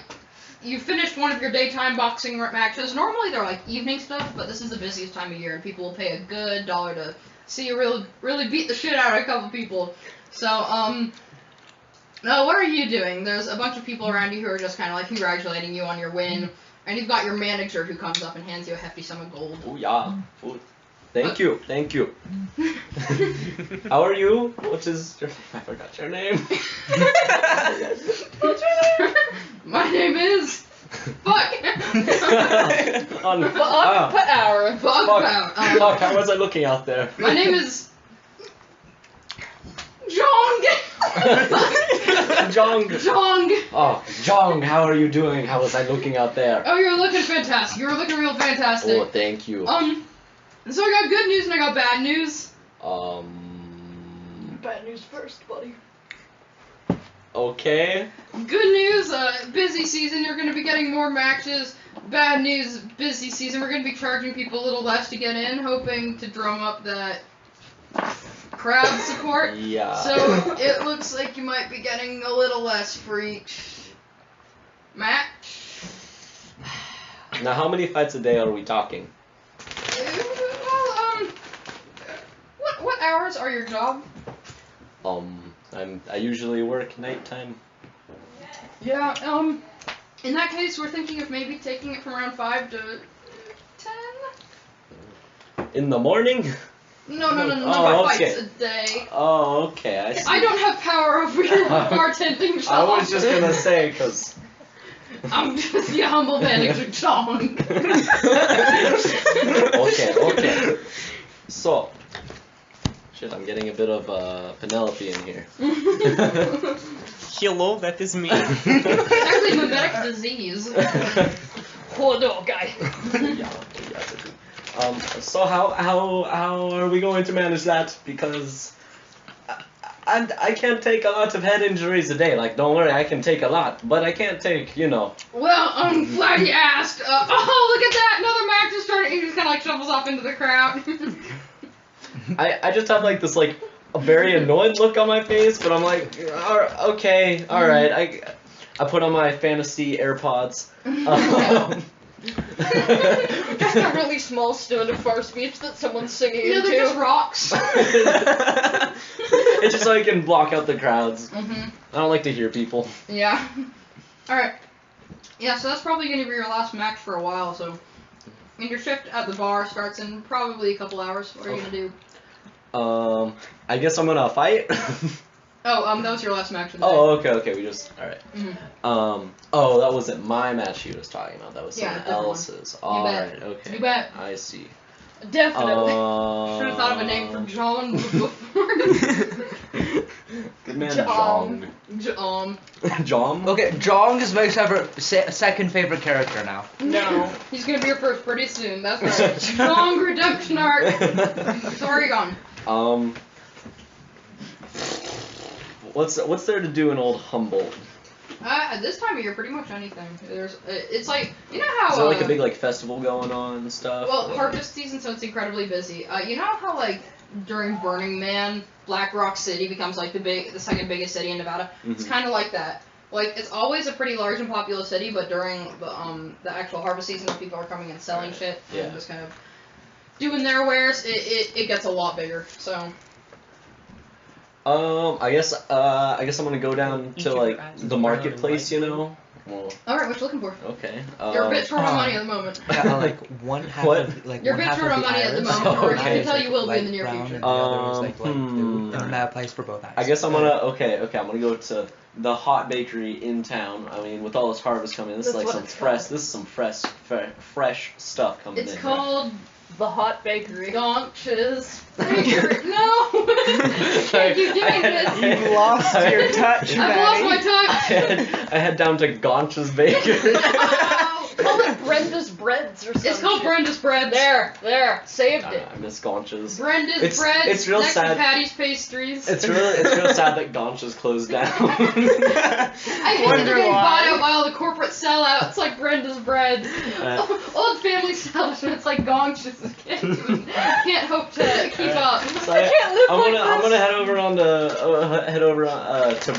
you finished one of your daytime boxing matches. Normally they're like evening stuff, but this is the busiest time of year, and people will pay a good $1 to see you really beat the shit out of a couple people. So now what are you doing? There's a bunch of people around you who are just kind of like congratulating you on your win, and you've got your manager who comes up and hands you a hefty sum of gold. Oh yeah. Oh, thank you. How are you? What is your? I forgot your name. What's your name? My name is. Fuck. On, Fuck per hour. Fuck. Fuck, how was I looking out there? My name is. Jong. Jong. Jong. Oh, Jong, how are you doing? How was I looking out there? Oh, you're looking fantastic. You're looking real fantastic. Oh, thank you. So I got good news and I got bad news. Bad news first, buddy. Okay. Good news, busy season. You're going to be getting more matches. Bad news, busy season. We're going to be charging people a little less to get in, hoping to drum up that crowd support. Yeah. So it looks like you might be getting a little less for each match. Now, how many fights a day are we talking? Well, what hours are your job? I usually work nighttime. Yeah, in that case, we're thinking of maybe taking it from around 5 to 10? In the morning? No, Oh, fights okay. a day. Oh, okay, I see. I don't have power over your bartending I job. was just gonna say, cause... I'm just the humble manager, John. Okay. So... Shit, I'm getting a bit of Penelope in here. Hello, that is me. It's actually mimetic disease. Poor little guy. So how are we going to manage that? Because I can't take a lot of head injuries a day. Like, don't worry, I can take a lot, but I can't take, you know. Well, I'm glad you asked. Oh, look at that! Another match is starting. He just kind of like shovels off into the crowd. I just have like this like a very annoyed look on my face, but I'm like, okay, all right. I put on my fantasy AirPods. Just a really small stone of far speech that someone's singing Yeah, into. they're just rocks. It's just so I can block out the crowds. Mhm. I don't like to hear people. Yeah. Alright. Yeah, so that's probably going to be your last match for a while, so... And your shift at the bar starts in probably a couple hours. What are you going to do? I guess I'm gonna fight. Oh, that was your last match of the day. Oh, okay, we just, alright. Mhm. Oh, that wasn't my match he was talking about, that was Yeah, someone different one. else's. bet. Alright, okay. You bet. I see. Definitely. Should have thought of a name for John before. Good man, Jong. Jong. Jong? Okay, Jong is my second favorite character now. No. He's gonna be your first pretty soon. That's right. Long redemption arc. So where are you going? What's there to do in old Humboldt? At this time of year, pretty much anything. It's like, you know how. Is there like a big like festival going on and stuff? Well, or- harvest season, so it's incredibly busy. You know how like during Burning Man, Black Rock City becomes like the second biggest city in Nevada. It's Mhm. kind of like that. Like it's always a pretty large and populous city, but during the actual harvest season, when people are coming and selling shit Yeah. and just kind of doing their wares, it gets a lot bigger. So. I guess I'm gonna go down Each to of your like eyes is the brown and marketplace, white. you know. Well, All right, what you looking for? okay. You're a bit short on money at the moment. Yeah, like one half What? of like You're a one bit half short of on the money at the iris. moment. Oh, I okay. can tell you will be in the Light near brown future. and the other is like light Hmm. blue. And that applies for both eyes. I guess I'm gonna okay. I'm gonna go to the hot bakery in town. I mean, with all this harvest coming, this is That's like what some it's fresh. called. This is some fresh stuff coming It's in. called The Hot Bakery. Gonch's Bakery. No! You can't keep doing this. You've lost your touch, I've lost my Maddie. touch. I head down to Gonch's Bakery. Oh, Call it Brenda's Breads or something. it's called Brenda's Bread. There. Saved it. I miss Gonch's. Brenda's It's- Bread. it's real next sad. to Patty's Pastries. It's real sad that Gonch's closed down. I hate that Wonder they're getting bought why. out by all the corporate sellouts like Brenda's Bread. Old family establishments like Gonch's can't hope to keep up. So I can't live I'm like gonna I'm this. gonna head over to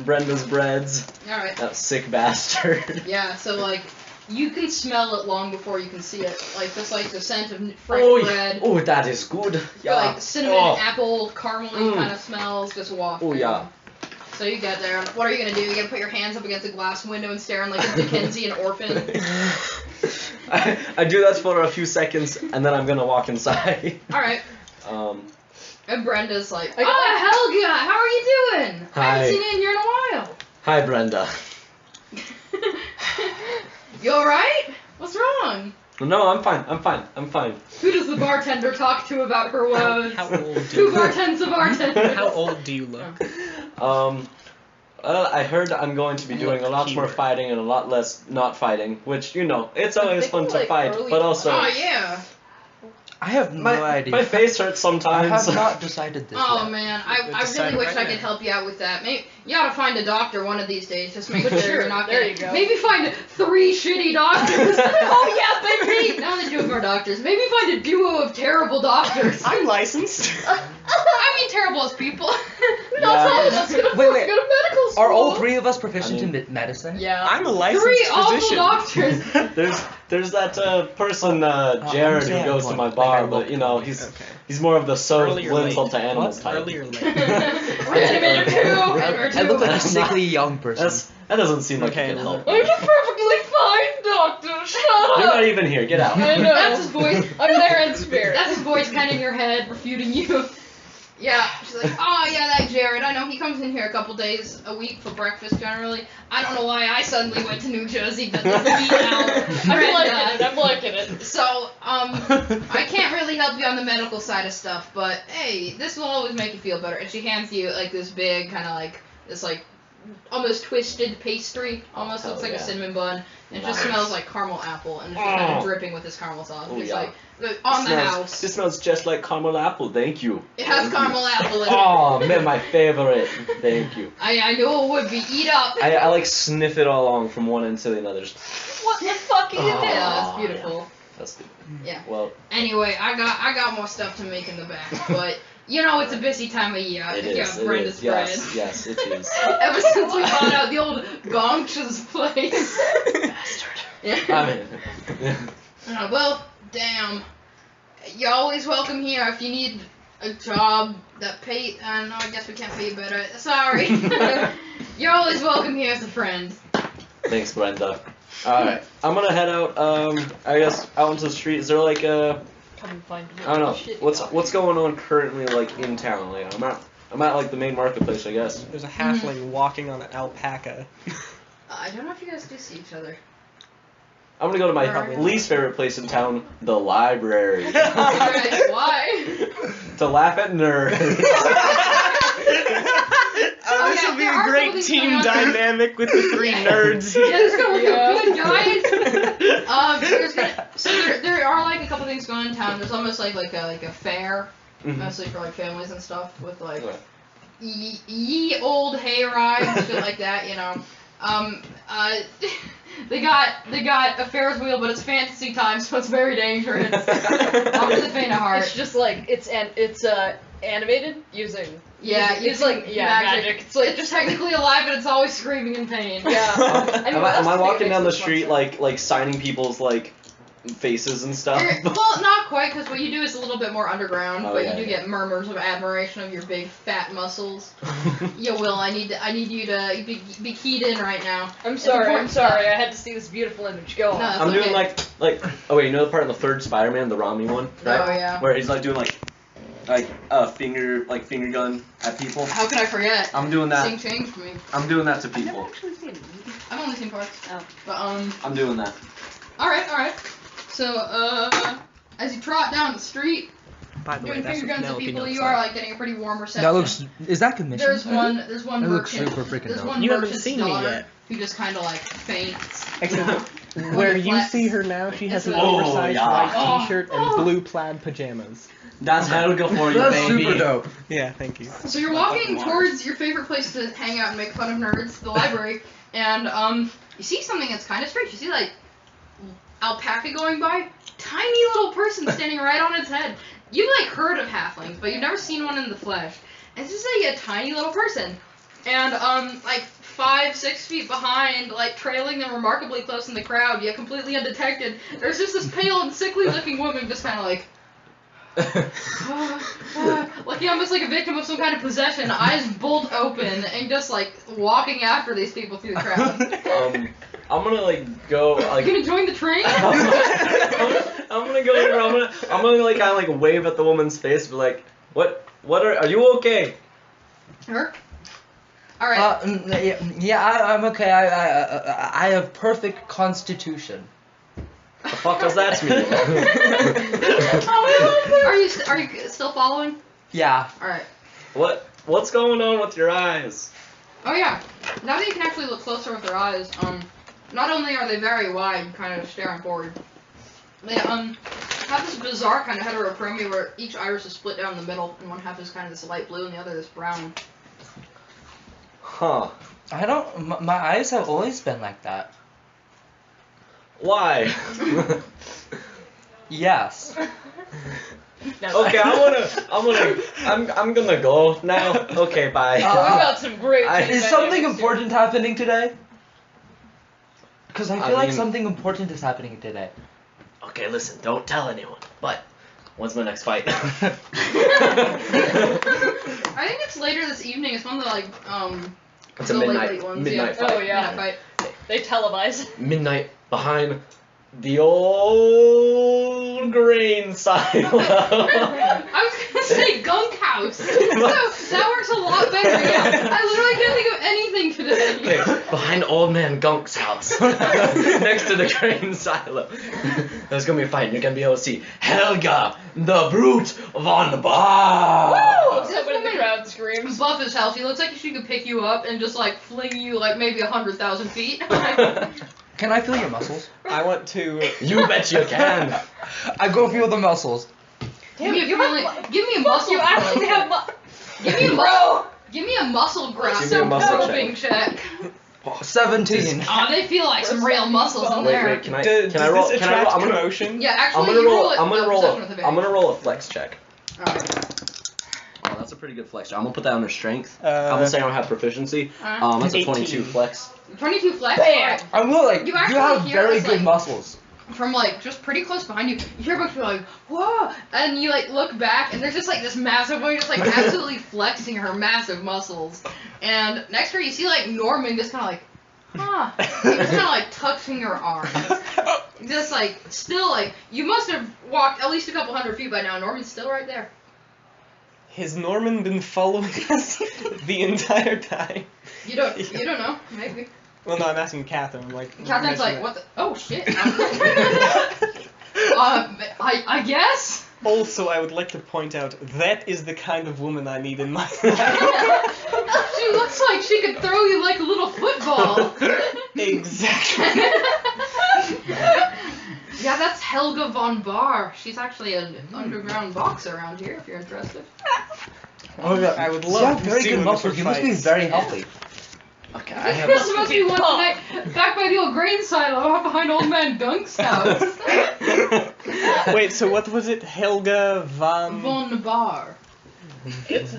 Brenda's Breads. Alright. That sick bastard. Yeah, so like you can smell it long before you can see it. Like just like the scent of fresh Oh, bread. oh, that is good. Yeah. Like cinnamon, Oh. apple, caramely Mm. kind of smells just waft. Oh, in. yeah. So you get there. What are you gonna do? You gonna put your hands up against a glass window and stare in like a Dickensian orphan? I do that for a few seconds and then I'm gonna walk inside. All right. Um, And Brenda's like, I- Helga, how are you doing? I Hi. haven't seen you in here in a while. hi Brenda. You alright? What's wrong? No, I'm fine. Who does the bartender talk to about her woes? How old do Who you look? bartends the bartender? How old do you look? I heard I'm going to be doing a lot more fighting and a lot less not fighting, which, you know, it's always think fun to like fight, early but also Oh yeah. I have no idea. my face hurts I sometimes. have not decided this Oh yet. man, I really Decide wish right I now. could help you out with that. Maybe you ought to find a doctor one of these days. Just make sure Sure, you're not there getting. you go. Maybe find 3 shitty doctors. Oh yeah, baby. Now that you have our doctors, maybe find a duo of terrible doctors. I'm licensed. I mean, terrible as people. No, Yeah. that's gonna Wait, wait. go to medical school. Are all three of us proficient I mean- in medicine? Yeah. I'm a licensed 3 awful physician. doctors. There's that person Jared who understand goes to one. my Like, bar, I but looked you know one. Okay. he's more of the sew Early or limbs late? onto animals What? type. Early or late? Vitamin or 2. I look like a sickly young person. That doesn't seem like Okay, it can help. I'm a perfectly fine doctor. Shut You're up. not even here. Get out. I know. That's his voice. I'm there in spirit. That's his voice kind of in your head, refuting you. Yeah, she's like, oh yeah, that Jared. I know he comes in here a couple days a week for breakfast generally. I don't know why I suddenly went to New Jersey, but this week now, I'm liking it. So, I can't really help you on the medical side of stuff, but hey, this will always make you feel better. And she hands you like this big kind of like this like almost twisted pastry, almost Oh, looks like a yeah. cinnamon bun, and it just Nice. smells like caramel apple, and it's just kind Oh. of dripping with this caramel sauce. Oh, It's yeah. like on the house. This smells just like caramel apple. Thank you. It has Thank you. caramel apple in it. Oh man, my favorite. Thank you. I knew it would be. Eat up. I like sniff it all along from one end to the other. Just, What the fuck are you Oh. doing? Yeah, it's beautiful. that's good. Yeah. Well, Anyway, I got more stuff to make in the back, but you know it's a busy time of year. it You is. have It Brenda's is. bread. Yes, it is. Ever since we bought out the old Gonch's place. Bastard. Yeah. I mean, Well, damn. You're always welcome here if you need a job that pay. No, I guess we can't pay you better. Sorry. You're always welcome here as a friend. thanks, Brenda. All right, I'm gonna head out. I guess out into the street. Is there like a Come and find me. I don't know Shit, what's going on currently like in town? Like I'm at like the main marketplace, I guess. There's a halfling walking on an alpaca. I don't know if you guys do see each other. I'm gonna go to my Alright. least favorite place in town, the library. Alright, why? To laugh at nerds. Oh, this yeah, will be there a are great some things team going on. dynamic with the three nerds. Yeah, this is gonna work Yeah. out good, guys. So there are like a couple things going on in town. There's almost like a fair, mostly for like families and stuff, with like ye old hay rides, shit like that, you know. They got a Ferris wheel, but it's fantasy time, so it's very dangerous. Not for the faint of heart. It's just like it's animated using. Yeah, it's like magic. It's like It's technically alive, but it's always screaming in pain. yeah. Am I walking down the street like signing people's like faces and stuff? Well, not quite, because what you do is a little bit more underground, Oh, but yeah, you do yeah. get murmurs of admiration of your big fat muscles. Yo, Will, I need you to be keyed in right now. I'm It's sorry. important I had to see this beautiful image. Go on. No, it's I'm okay. doing like oh wait, you know the part in the third Spider-Man, the Rami one, right? Oh, yeah. Where he's like doing like a finger gun at people. How could I forget? I'm doing that. Seeing change for me. I'm doing that to I've never people. actually seen it. I've only seen parts. Oh. But I'm doing that. alright. So as you trot down the street, By the way, doing that's finger what guns at Penelope people, looks you like. are like getting a pretty warm reception. That looks. Is that commission? There's one That looks merchant. super freaking There's dope. one You haven't merchant's seen me daughter yet. who just kind of like faints. Except When where it you flex. see her now, she has an Oh, oversized yeah. white Oh. t-shirt and blue plaid pajamas. That's Helga for you, That's baby. super dope. Yeah, thank you. So you're walking towards your favorite place to hang out and make fun of nerds, the library, and you see something that's kind of strange. You see like alpaca going by, tiny little person standing right on its head. You've like heard of halflings, but you've never seen one in the flesh. It's just like a tiny little person, and like 5-6 feet behind, like trailing them remarkably close in the crowd, yet completely undetected. There's just this pale and sickly looking woman, just kind of like. Like almost like a victim of some kind of possession, eyes bolt open, and just like walking after these people through the crowd. I'm gonna like go like. You gonna join the train? I'm gonna go over. I'm gonna like kind of like wave at the woman's face, be like, what are you okay? Her? All right. I'm okay. I have perfect constitution. The fuck does that mean? Are you still following? Yeah. All right. What's going on with your eyes? Oh yeah. Now that you can actually look closer with your eyes, not only are they very wide, kind of staring forward, they have this bizarre kind of heterochromia where each iris is split down the middle, and one half is kind of this light blue, and the other this brown. Huh? I don't. My eyes have always been like that. Why? Yes. Okay, I'm gonna go now. Okay, bye. We got some great. Is something important happening today? Because I feel like mean- something important is happening today. Okay, listen, don't tell anyone. But when's my next fight? I think it's later this evening. It's one of the like It's a the midnight late ones. midnight Yeah. fight. Oh, yeah. Midnight fight. They televise. Midnight behind the old grain silo. I was gonna say gunk house. So that works a lot better. Yeah. I literally can't think of anything today. Okay, behind old man Gunk's house, next to the grain silo. There's gonna be a fight, and you're gonna be able to see Helga, the brute Von Bar. Someone in the crowd screams. Buff as hell. She looks like she could pick you up and just like fling you like maybe 100,000 feet. Can I feel your muscles? I want to. You bet you can. I go feel the muscles. Give me a you feeling. have- Give me a muscle. You actually have. Give me a muscle. Give me a muscle grab. Give me a muscle Groping check. 17. Oh, they feel like some real muscles in there. Wait, can I Does roll? this Can I roll? attract I'm gonna, commotion? Yeah, I'm actually, gonna you roll. it. I'm gonna roll. Perception with advantage. I'm gonna roll a flex check. Alright. Oh, that's a pretty good flex check. I'm gonna put that under strength. Uh, I'm gonna say I don't have proficiency. That's a 18. 22 flex. 22 flex. Bam. Alright. I'm gonna like. You You, actually have hear very this, good like- muscles. From like just pretty close behind you, you hear a bunch of people like, whoa, and you like look back, and there's just like this massive woman just like absolutely flexing her massive muscles. And next to her, you see like Norman just kind of like, huh, he just kind of like touching her arm. Just like, still like, you must have walked at least a couple hundred feet by now. Norman's still right there. Has Norman been following us the entire time? You don't know, maybe. Well, no, I'm asking Catherine. Like. Catherine's like, what the? Oh shit. I guess. Also, I would like to point out that is the kind of woman I need in my life. She looks like she could throw you like a little football. Exactly. Yeah, that's Helga Von Bar. She's actually an underground boxer around here, if you're interested. Oh, yeah. I would You love have to very see good one of muscles. her You must be fights. very healthy. Okay, I have. This must be one tonight, back by the old grain silo, out behind Old Man Gunk's house. Wait, so what was it? Helga Von Bar.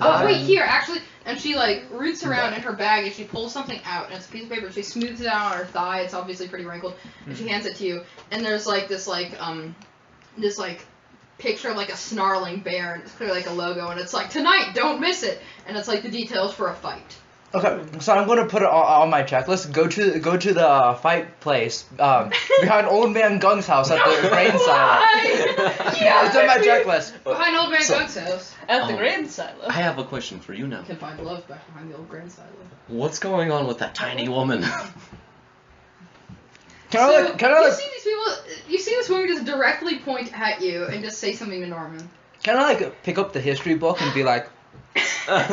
Oh, wait, here, actually. And she, like, roots around in her bag and she pulls something out. And it's a piece of paper. She smooths it out on her thigh. It's obviously pretty wrinkled. And she hands it to you. And there's, like, this picture of, like, a snarling bear. And it's clearly, like, a logo. And it's like, tonight, don't miss it. And it's, like, the details for a fight. Okay, so I'm gonna put it on my checklist. Go to the fight place behind Old Man Gung's house at the grain silo. Yeah, It's on my checklist. behind Old Man Gunk's house. At the grain silo. I have a question for you now. You can find love back behind the old grain silo. What's going on with that tiny woman? Can I you see these people, you see this woman just directly point at you and just say something to Norman. pick up the history book and be like, Yeah.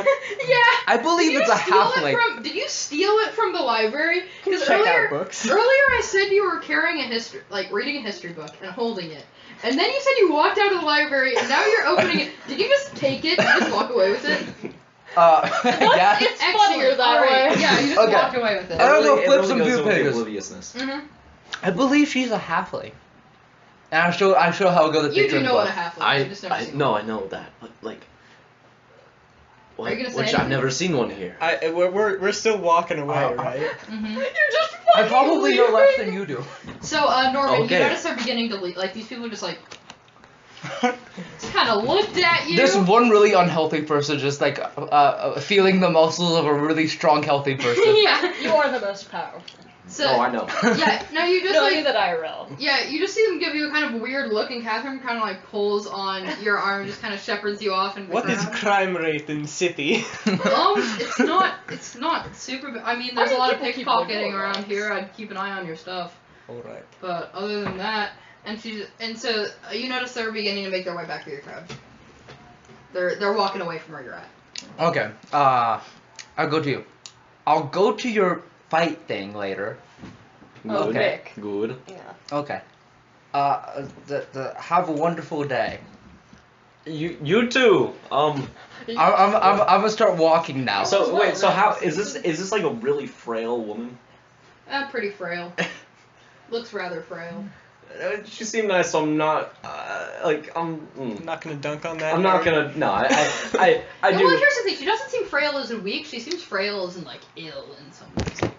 I believe it's a halfling. Did you steal it from the library? Because Check earlier, out books. earlier I said you were carrying reading a history book and holding it. And then you said you walked out of the library and now you're opening it. Did you just take it and just walk away with it? Yeah. It's funnier that way. Yeah, you just Okay. walked away with it. I don't know, It flip really some goes few with the pages. obliviousness. Mm-hmm. I believe she's a halfling. And I show Helga the You picture do in the know what a book. halfling is. You've just never seen No, one. I know that, but like, Are you gonna say which I've anything? never seen one here. We're still walking away, right? Mm-hmm. You're just I probably know less than you do. So, Norman, Okay. you notice they're beginning to leave. Like, these people are just like, just kind of looked at you. There's one really unhealthy person just like feeling the muscles of a really strong, healthy person. Yeah. You are the most powerful. So, Oh, I know. yeah, no, you just No, like, you that IRL. yeah, you just see them give you a kind of weird look, and Catherine kind of like pulls on your arm, and just kind of shepherds you off. And What is crime rate in city? it's not super. I mean, there's a lot of people keep them pickpocketing low, around right? here. I'd keep an eye on your stuff. Alright. But other than that, so you notice they're beginning to make their way back to your crowd. They're walking away from where you're at. Okay. I'll go to you. I'll go to your fight thing later. Oh, Good. Nick. Good. Yeah. Okay. Have a wonderful day. You too. I'm gonna start walking now. So well, wait. So right. how is this like a really frail woman? Pretty frail. Looks rather frail. She seemed nice, so I'm not I'm not gonna dunk on that. I'm not Harry. gonna. No, I Well, do. here's the thing. She doesn't seem frail as in weak. She seems frail as in like ill in some ways.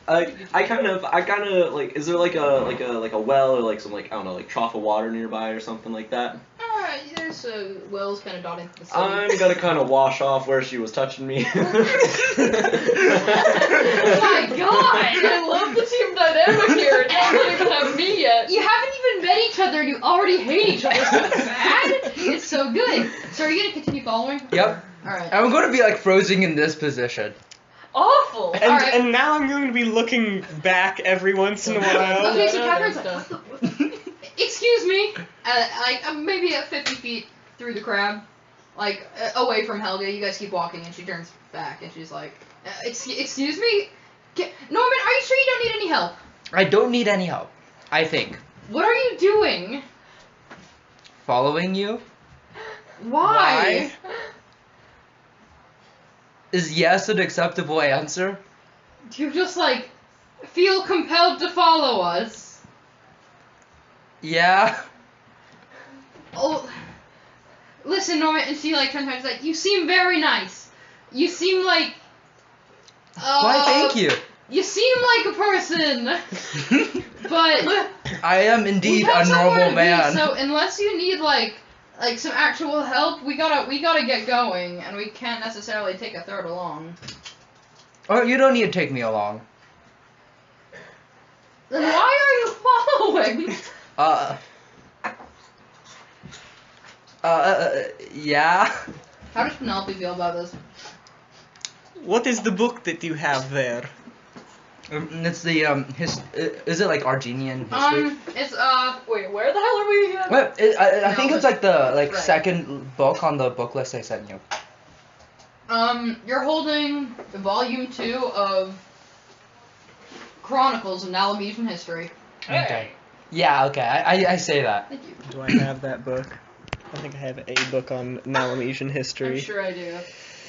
I kind of like. Is there like a well or like some like I don't know like trough of water nearby or something like that? Alright, there's wells kind of dotting the city. I'm gonna kind of wash off where she was touching me. Oh my god! I love the team dynamic here. You don't even have me yet. You haven't even met each other and you already hate each other so bad. It's so good. So are you gonna continue following? Yep. Alright. I'm gonna be like frozen in this position. Awful. And Alright. and now I'm going to be looking back every once in a while. Okay, so no, Catherine's no, like, what the? Excuse me. Maybe at 50 feet through the crowd, like away from Helga. You guys keep walking, and she turns back, and she's like, "Excuse me, Norman. Are you sure you don't need any help? I don't need any help. I think. What are you doing? Following you? Why? Is yes an acceptable answer? Do you just like feel compelled to follow us? Yeah. Oh, listen, Norman. And she like turns around and is like, "You seem very nice. You seem like." Why, thank you. You seem like a person, but I am we indeed have a somewhere normal to man. be, so unless you need like some actual help, we gotta get going, and we can't necessarily take a third along. Oh, you don't need to take me along. Then why are you following? Yeah. How does Penelope feel about this? What is the book that you have there? It's the is it like Argentinian history? It's Wait, where the hell are we again? Well, I think No, it's like the right. second book on the book list I sent you. you're holding volume 2 of Chronicles of Nalamesian History. Okay. Yeah. Okay. I say that. Thank you. Do I have that book? I think I have a book on Nalamesian history. I'm sure I do.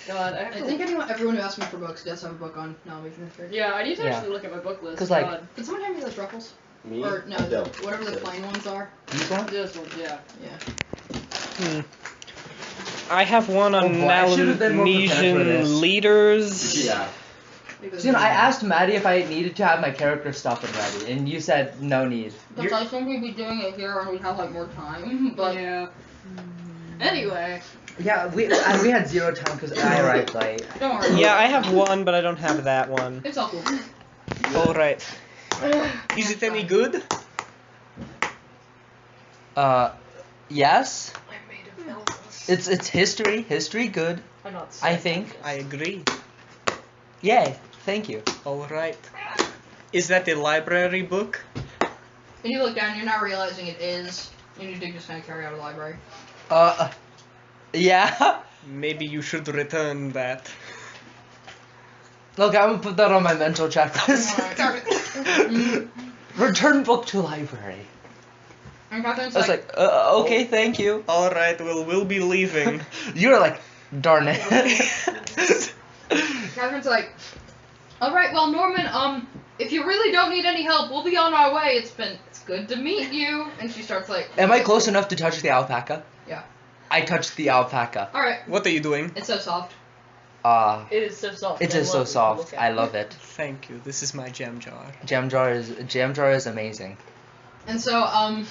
God, I have I to. think everyone who asks me for books does have a book on Nalamesian History. Yeah, I need to Yeah. actually look at my book list. 'Cause, like- God. Can someone hand me those ruffles? Me? Or no, No. whatever the plain ones are. These ones? This one, yeah. Yeah. I have one on Oh boy, I should've been more prepared for this. Nalamesian leaders. Yeah. Because So, you know, I asked Maddie if I needed to have my character stuff ready, and you said no need. Because I think we'd be doing it here and we'd have like more time, but Yeah. Anyway. Yeah, we had 0 time because I arrived late. don't worry. Yeah, I have one, but I don't have that one. It's all cool. All right. Is it any good? Yes. I'm made of elves. It's history good. I'm not I sick. think. I agree. Yay. Thank you. All right. Is that a library book? And you look down, you're not realizing it is, and you do just kind of carry out a library. Yeah. Maybe you should return that. Look, I'm gonna put that on my mental checklist. Alright. Return book to library. And Catherine's I was like, okay, thank you. All right, we'll be leaving. You're like, darn it. Catherine's like, alright, well, Norman, if you really don't need any help, we'll be on our way. It's good to meet you. And she starts like, Am I close enough to touch the alpaca? Yeah. I touched the alpaca. Alright, What are you doing? it's so soft. It is so soft. It I is so love it to soft. look at. I love it. Thank you. This is my jam jar. Jam jar is amazing. And so,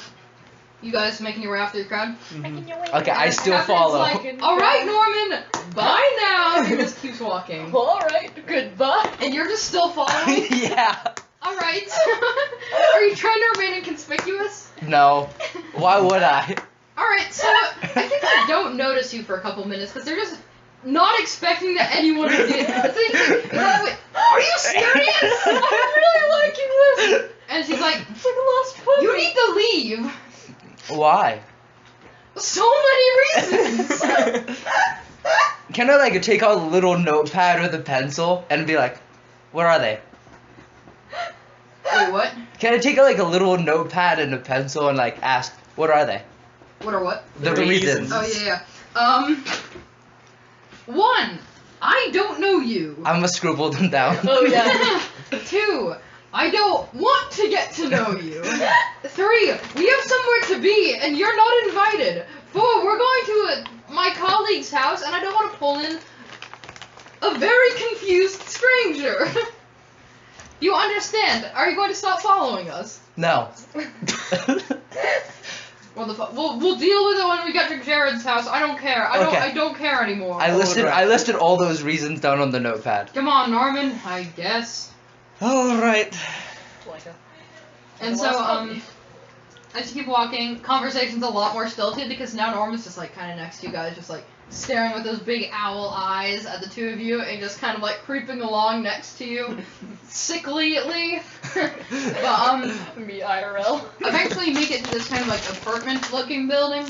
you guys making your way after your crowd? Okay, I And still Catherine's follow. like, alright, Norman, bye now. He just keeps walking. Alright, goodbye. And you're just still following? Yeah. Alright. Are you trying to remain inconspicuous? No. Why would I? Alright, so I think they don't notice you for a couple minutes because they're just not expecting that anyone would be. Like, are you serious? I'm really liking this. And she's like, It's like a lost puppy. you need to leave. Why? So many reasons. Can I like take out a little notepad with a pencil and be like, where are they? Wait, what? Can I take out like a little notepad and a pencil and like ask, what are they? What or what? The The reasons. reasons. Oh, yeah. 1, I don't know you. I'm gonna scribble them down. Oh, yeah. 2, I don't want to get to know you. 3, we have somewhere to be and you're not invited. 4, we're going to my colleague's house and I don't want to pull in a very confused stranger. You understand? Are you going to stop following us? No. We'll deal with it when we get to Jared's house. I don't care. Okay. I don't care anymore. I listed all those reasons down on the notepad. Come on, Norman. I guess. All right. Like a- And The so, last puppy. as you keep walking, conversation's a lot more stilted because now Norman's just like kind of next to you guys, just like staring with those big owl eyes at the two of you and just kind of like creeping along next to you, sicklyly. But Me IRL. eventually you make it to this kind of like apartment-looking building,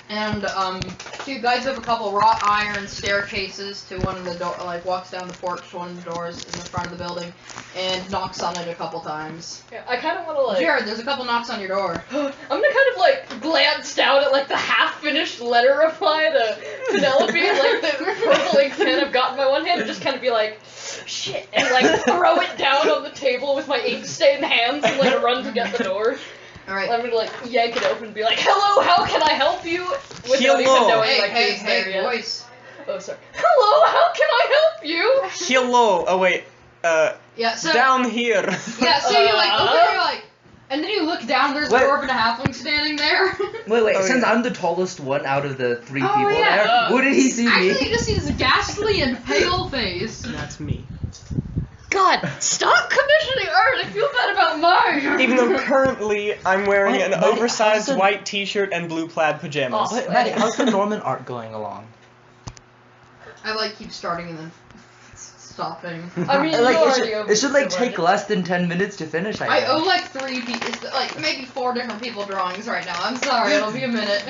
and so you guys have a couple wrought iron staircases to one of the door, like walks down the porch to one of the doors in the front of the building, and knocks on it a couple times. Yeah, I kind of want to like. Jared, there's a couple knocks on your door. I'm gonna kind of like glance down at like the half-finished letter reply to Penelope, like the purple ink pen I've got in my one hand, and just kind of be like, shit, and like throw it down on the table with my ink-stained hands and like run to get the door. All right. I'm gonna like yank it open and be like, hello, how can I help you? Without even Hello. knowing Hey, like hey, who's there hey, yet. voice. Oh, sorry. Hello, how can I help you? Hello. Oh wait. Yeah, so Down here. yeah, so you like open it, you're like, and then you look down. There's a Wait. dwarf and a halfling standing there. Wait, Oh, since yeah. I'm the tallest one out of the 3 Oh, people yeah. there, wouldn't he see Actually, me? you just see this ghastly and pale face. That's me. God, stop commissioning art. I feel bad about mine. Even though currently I'm wearing Wait, an Maddie, oversized how's the- white T-shirt and blue plaid pajamas. Oh, Wait, Maddie, how's the Norman art going along? I like keep starting and then. stopping. I mean, Like, you already it should like overdivided. take less than 10 minutes to finish, I I think. owe like 3 people, like maybe 4 different people drawings right now. I'm sorry, it'll be a minute.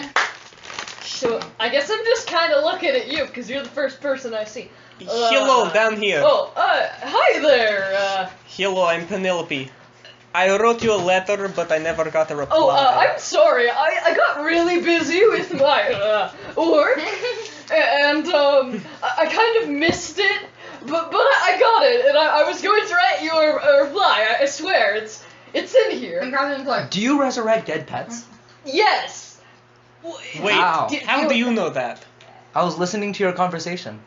So, I guess I'm just kind of looking at you, because you're the first person I see. Hello, down here. Oh, hi there, Hello, I'm Penelope. I wrote you a letter, but I never got a reply. Oh, I'm sorry. I got really busy with my work, and I kind of missed it, but I got it, and I was going to write you a reply. I swear, it's in And here. Captain's like, Do you resurrect dead pets? Yes. Wait, How? how do you know that? I was listening to your conversation.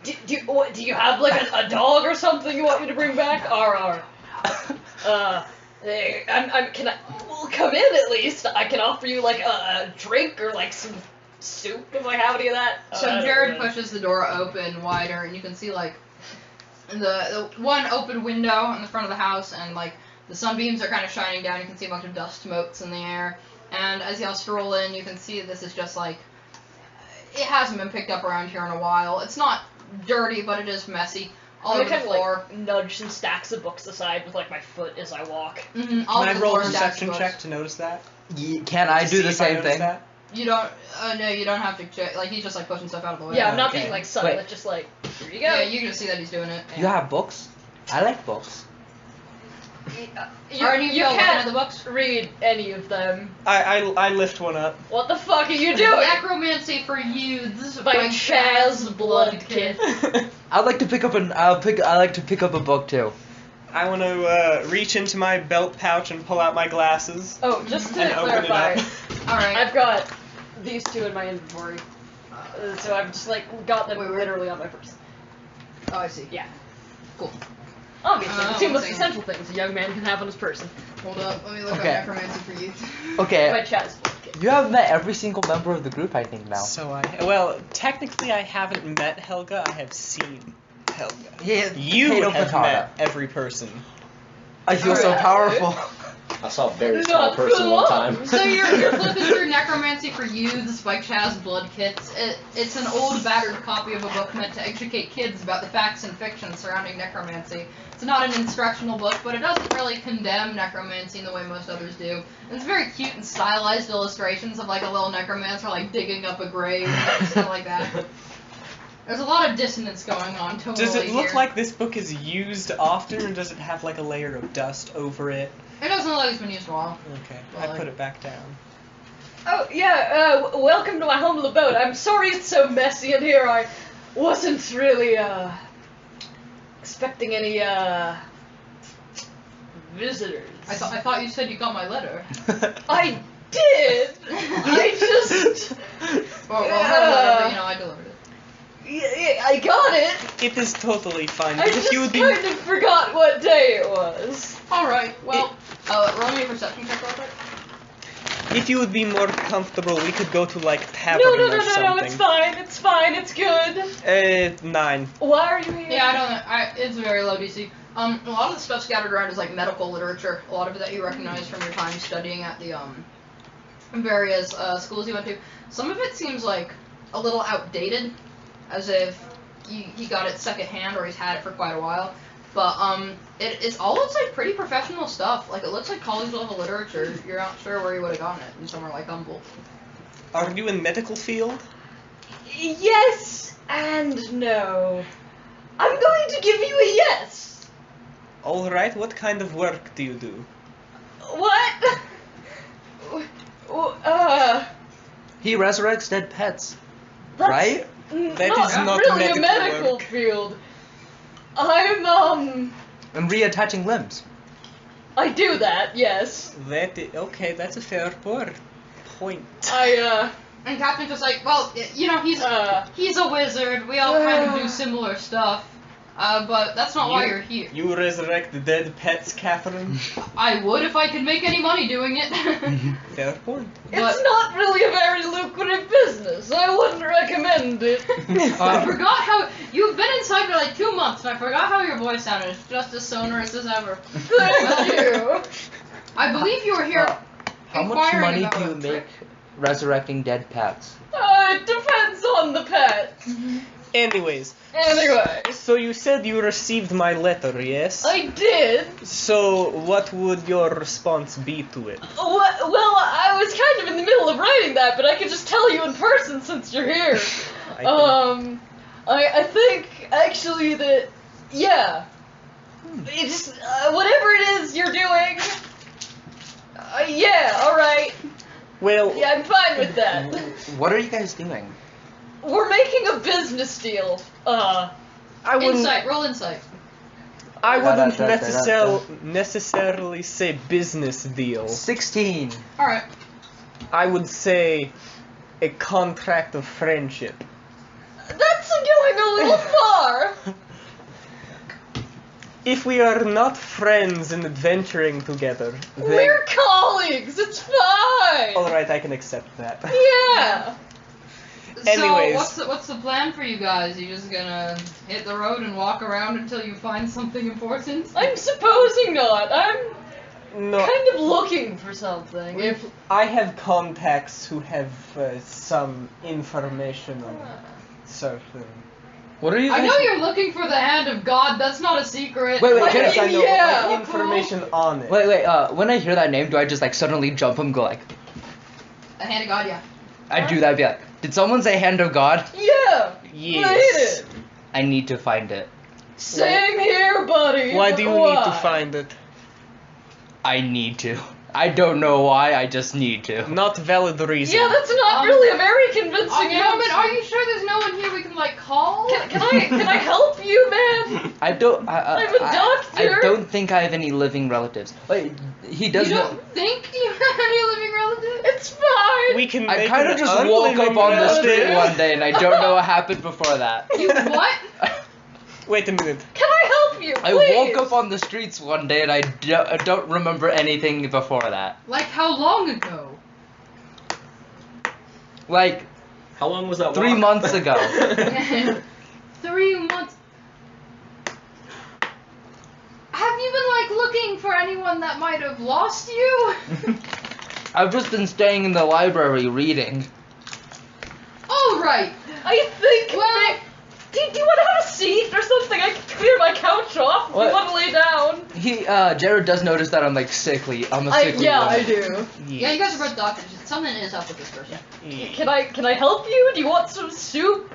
Do you have like a dog or something you want me to bring back? Or well, come in at least. I can offer you like a drink or like some soup if I have any of that. so Jared pushes the door open wider, and you can see like the one open window in the front of the house, and like the sunbeams are kind of shining down. You can see a bunch of dust motes in the air, and as y'all stroll in, you can see this is just like it hasn't been picked up around here in a while. It's not dirty, but it is messy. All I'm over the gonna kind of floor. like nudge some stacks of books aside with like my foot as I walk. All Can I over the roll a floor, stacks perception of check books. to notice that? Can I To do see the if I same notice thing? that? You don't. No, you don't have to check. Like he's just like pushing stuff out of the way. Yeah, I'm not okay. being like subtle. Wait. It's just like here you go. Yeah, you can see that he's doing it. You have books? I like books. You, Are any of you y'all looking at can't the books? read any of them. I lift one up. What the fuck are you doing? Necromancy for Youths By Chaz Bloodkith. I'd like to pick up I like to pick up a book too. I want to reach into my belt pouch and pull out my glasses. Oh, just to And open it clarify, up. All right. I've got these two in my inventory, so I've just like got them Wait, where? literally on my person. Oh, I see. Yeah. Cool. Obviously, the Oh, two most one second. essential things a young man can have on his person. Hold up. Let me look Okay. up Necromancy for Youth. By Okay. Chaz Bloodkith. You have met every single member of the group, I think, now. So well, technically I haven't met Helga. I have seen Helga. Yeah, You potato, have potato. met every person. I feel so Alright. powerful. I saw a very small Not person one for time. long. So you're flipping through Necromancy for Youths by Chaz Bloodkith. It's an old, battered copy of a book meant to educate kids about the facts and fiction surrounding necromancy. It's not an instructional book, but it doesn't really condemn necromancy in the way most others do. And it's very cute and stylized illustrations of like a little necromancer like digging up a grave and stuff like that. There's a lot of dissonance going on totally Does it look here. like this book is used often, or does it have like a layer of dust over it? It doesn't look like it's been used in a while. Okay, Well, I put it back down. Oh yeah, welcome to my humble abode. I'm sorry it's so messy in here. I wasn't really expecting any visitors. I thought you said you got my letter. I did. I just Well, whatever, you know, I delivered it. yeah, I got it. It is totally fine. I But just if you would be kind of forgot what day it was. Alright, well, roll me a perception check real quick. if you would be more comfortable, we could go to like No, tavern no, or no, no, something. no. It's fine. It's fine. It's good. 9. Why are you here? Yeah, it's very low DC. A lot of the stuff scattered around is like medical literature. A lot of it that you recognize from your time studying at the various schools you went to. Some of it seems like a little outdated, as if he got it secondhand or he's had it for quite a while. But it all looks like pretty professional stuff. Like it looks like college level literature. You're not sure where you would have gotten it in somewhere like Humboldt. Are you in medical field? Yes and no. I'm going to give you a yes. All right. What kind of work do you do? What? He resurrects dead pets, That's right? That is not really medical a medical work. field. I'm And reattaching limbs. I do that, yes. Okay. That's a fair point. And Captain's just like, well, you know, he's a wizard. We all kind of do similar stuff. But that's not why you're here. You resurrect the dead pets, Catherine? I would if I could make any money doing it. Fair point. It's not really a very lucrative business. I wouldn't recommend it. I forgot how you've been inside for like 2 months, and I forgot how your voice sounded. It's just as sonorous as ever. Thank you. I believe you were here. How much inquiring money about do you a make trick. resurrecting dead pets? It depends on the pet. Anyways, Anyway, so you said you received my letter, yes? I did. So what would your response be to it? Well, I was kind of in the middle of writing that, but I could just tell you in person since you're here. I think actually that, yeah. It just, whatever it is you're doing, yeah, alright. Well, Yeah, I'm fine with that. What are you guys doing? We're making a business deal. I wouldn't. Insight. Roll insight. I wouldn't Da-da-da-da-da-da. necessarily say business deal. 16. All right. I would say a contract of friendship. That's going a little far. If we are not friends and adventuring together, then We're colleagues. It's fine. all right, I can accept that. Yeah. Anyways. So what's the plan for you guys? You just gonna hit the road and walk around until you find something important? I'm supposing not. I'm No, kind of looking for something. If I have contacts who have some information on certain. What are you I guys know you're looking for the hand of God. That's not a secret. Wait, Like, can Yes, I know, yeah. like, information on it. Wait, when I hear that name, do I just like suddenly jump and go like, The hand of God, yeah. I do that, be like, did someone say hand of God? yeah, Yes. write it. I need to find it. Same here, buddy. Why do you need to find it? I need to. I don't know why, I just need to. Not valid reason. Yeah, that's not really a very convincing Roman, answer. are you sure there's no one here we can like call? Can I help you, man? I don't. I'm a doctor. I don't think I have any living relatives. Wait, he does You know. don't think you have any living relatives? It's fine. We can I make kind of an just woke up unliving on the street relative. one day and I don't know what happened before that. You what? Wait a minute. Can I help you, I please? woke up on the streets one day and I don't remember anything before that. Like how long ago? Like How long was that 3 walk? months ago. 3 months. Have you been like looking for anyone that might have lost you? I've just been staying in the library reading. All right. I think. Well- Do you want to have a seat or something? I can clear my couch off if What? you want to lay down. Jared does notice that I'm like sickly. I'm a sickly Yeah, woman. I do. Yeah, you guys are both doctors. Something is up with this person. Can I help you? Do you want some soup?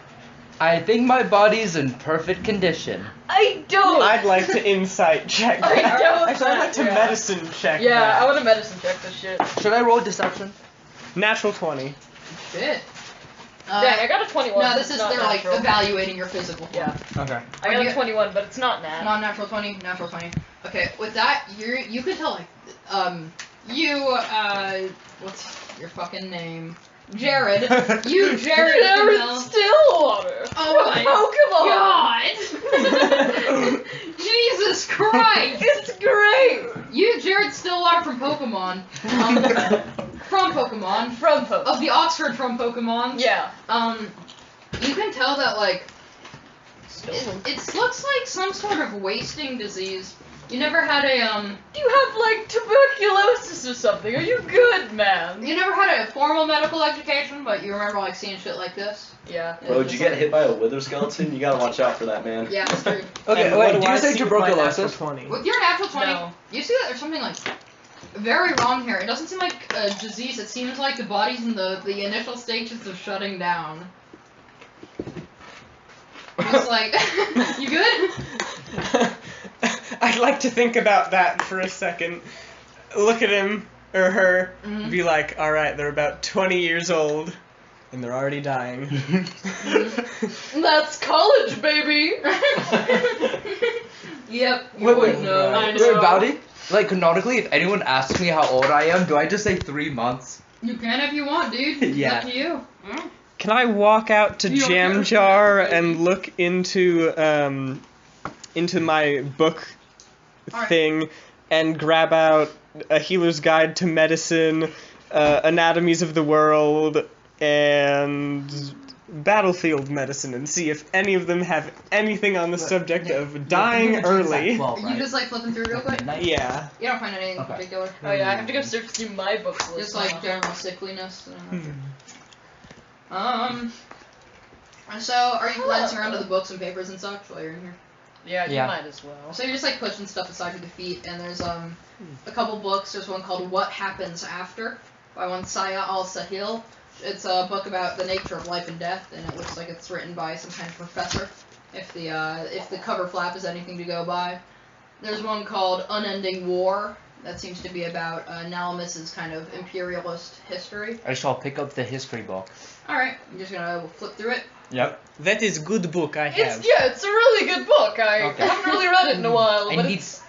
I think my body's in perfect condition. I don't. I'd like to insight check I that. don't Actually, I'd like to yeah. medicine check Yeah, that. I want to medicine check this shit. Should I roll deception? Natural 20. Shit. Dang, I got a 21. No, but this it's is not they're like natural. evaluating your physical form. Yeah, Okay. I got you- a 21, but it's not nat. Non-natural 20, natural 20. Okay, with that, you could tell like, what's your fucking name? Jared. You, Jared, can Jared tell. Stillwater. Oh my Pokemon. God! Jesus Christ! It's great. You, Jared Stillwater from Pokemon. From Pokemon. From Pokemon. Of the Oxford from Pokemon. Yeah. You can tell that like it looks like some sort of wasting disease. You never had a Do you have like tuberculosis or something? Are you good, man? you never had a formal medical education, but you remember like seeing shit like this. Yeah. Bro, did you get hit by a wither skeleton? You gotta watch out for that, man. Yeah, that's true. Okay, And wait, what do I you say see with my natural tuberculosis? 20? With your natural 20, No. you see that there's something like very wrong here. It doesn't seem like a disease. It seems like the body's in the initial stages of shutting down. It's like, you good? I'd like to think about that for a second. Look at him or her, Mhm. be like, alright, they're about 20 years old, and they're already dying. That's college, baby. Yep. You Wait, would know. I Wait, know. Bowdy? Like, canonically, if anyone asks me how old I am, do I just say 3 months? You can if you want, dude. It's Yeah. up to you. Can I walk out to You don't Jam care. Jar and look into my book Alright. thing and grab out a healer's guide to medicine, anatomies of the world, and battlefield medicine, and see if any of them have anything on the subject of dying early. Are you just like flipping through real quick? Yeah. You don't find anything Okay. particular. Oh yeah, I have to go search through my books list. Just like now. general sickliness. Hmm. So, are you glancing around to the books and papers and such while you're in here? Yeah, you Yeah. might as well. So you're just like pushing stuff aside with your feet, and there's a couple books. There's one called What Happens After by one Saya Al-Sahil. It's a book about the nature of life and death, and it looks like it's written by some kind of professor, if the cover flap is anything to go by. There's one called Unending War. That seems to be about Nalamis's kind of imperialist history. I shall pick up the history book. Alright, I'm just gonna flip through it. Yep. That is good book I have. It's a really good book. I Okay. haven't really read it in a while, I but need- it's,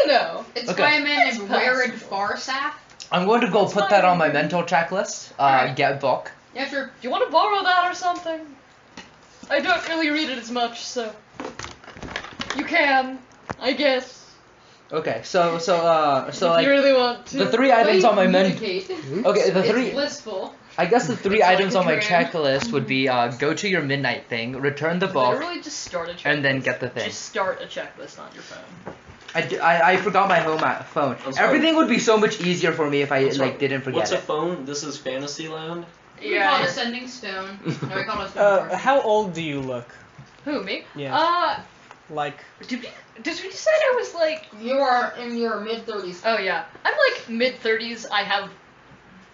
you know. It's Okay. by a man named It's Warid passable. Farsaf. I'm going to go That's put that on my fine. mental checklist. Alright. Get book. Yeah, sure. Do you want to borrow that or something? I don't really read it as much, so you can, I guess. Okay, so If like you really want to. the three items on my menu. Communicate. Okay, the It's three. blissful. I guess the three It's like items a on my dream. checklist would be go to your midnight thing, return the book, Literally just start a checklist. and then get the thing. Just start a checklist on your phone. I forgot my phone. I'm sorry. Everything would be so much easier for me if I I'm sorry. like didn't forget What's a it. phone? This is Fantasyland. We call it a sending stone. No, we call it a stone. torch. How old do you look? Who, me? Yeah. Like, Did we decide I was like... You are in your mid-30s. Oh, yeah. I'm like mid-30s. I have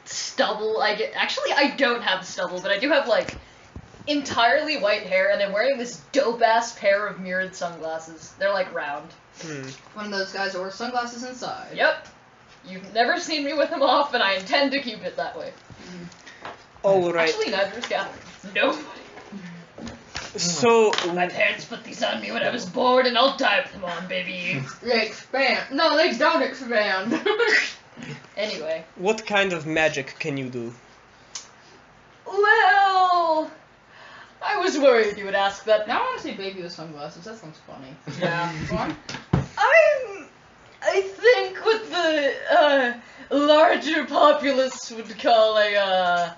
stubble. Actually, I don't have stubble, but I do have like entirely white hair, and I'm wearing this dope-ass pair of mirrored sunglasses. They're like round. One of those guys that wears sunglasses inside. Yep. You've never seen me with them off, and I intend to keep it that way. alright. Actually, neither is Catherine. Nobody. So, My parents put these on me when I was bored, and I'll die with them on, baby. They expand. No, they don't expand. Anyway. what kind of magic can you do? Well, I was worried you would ask that. Now I want to say baby with sunglasses. That sounds funny. Yeah. Go on. I think what the larger populace would call a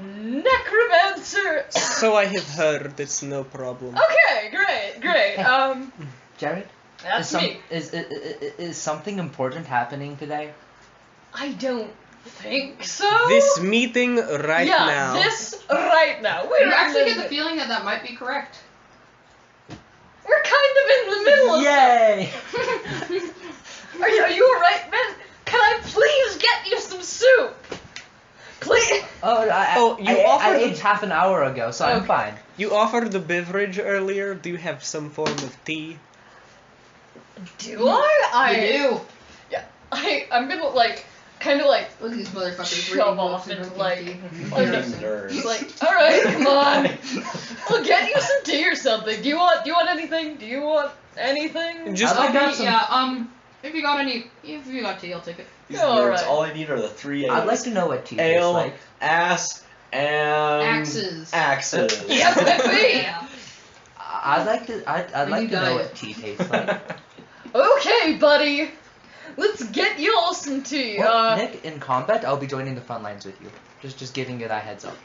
necromancer. So I have heard, it's no problem. Okay, great. Jared, That's me. Is something important happening today? I don't think so. This meeting right yeah, now. this right now. We're You actually in get the, the feeling that that might be correct. We're kind of in the middle of Yay! Are you alright, man? Can I please get you some soup? Please. I ate half an hour ago, so I'm Okay. fine. You offered the beverage earlier. Do you have some form of tea? Do I? You do. Yeah. I'm gonna kind of Look at these motherfuckers shove reading off books and into drinking like. tea. Nerds. Like, all right, come on. I'll get you some tea or something. Do you want anything? Do you want anything? Just I like Okay, got some- yeah, if you got tea, I'll take it. These All nerds, right. all I need are the three A's. I'd like to know what tea tastes Ale, like. ass, and Axes. Axes. Yep, that's me. Yeah. I'd like to When like you to know diet. what tea tastes like. Okay, buddy. Let's get y'all some tea. Well, Nick, in combat, I'll be joining the front lines with you. Just giving you that heads up.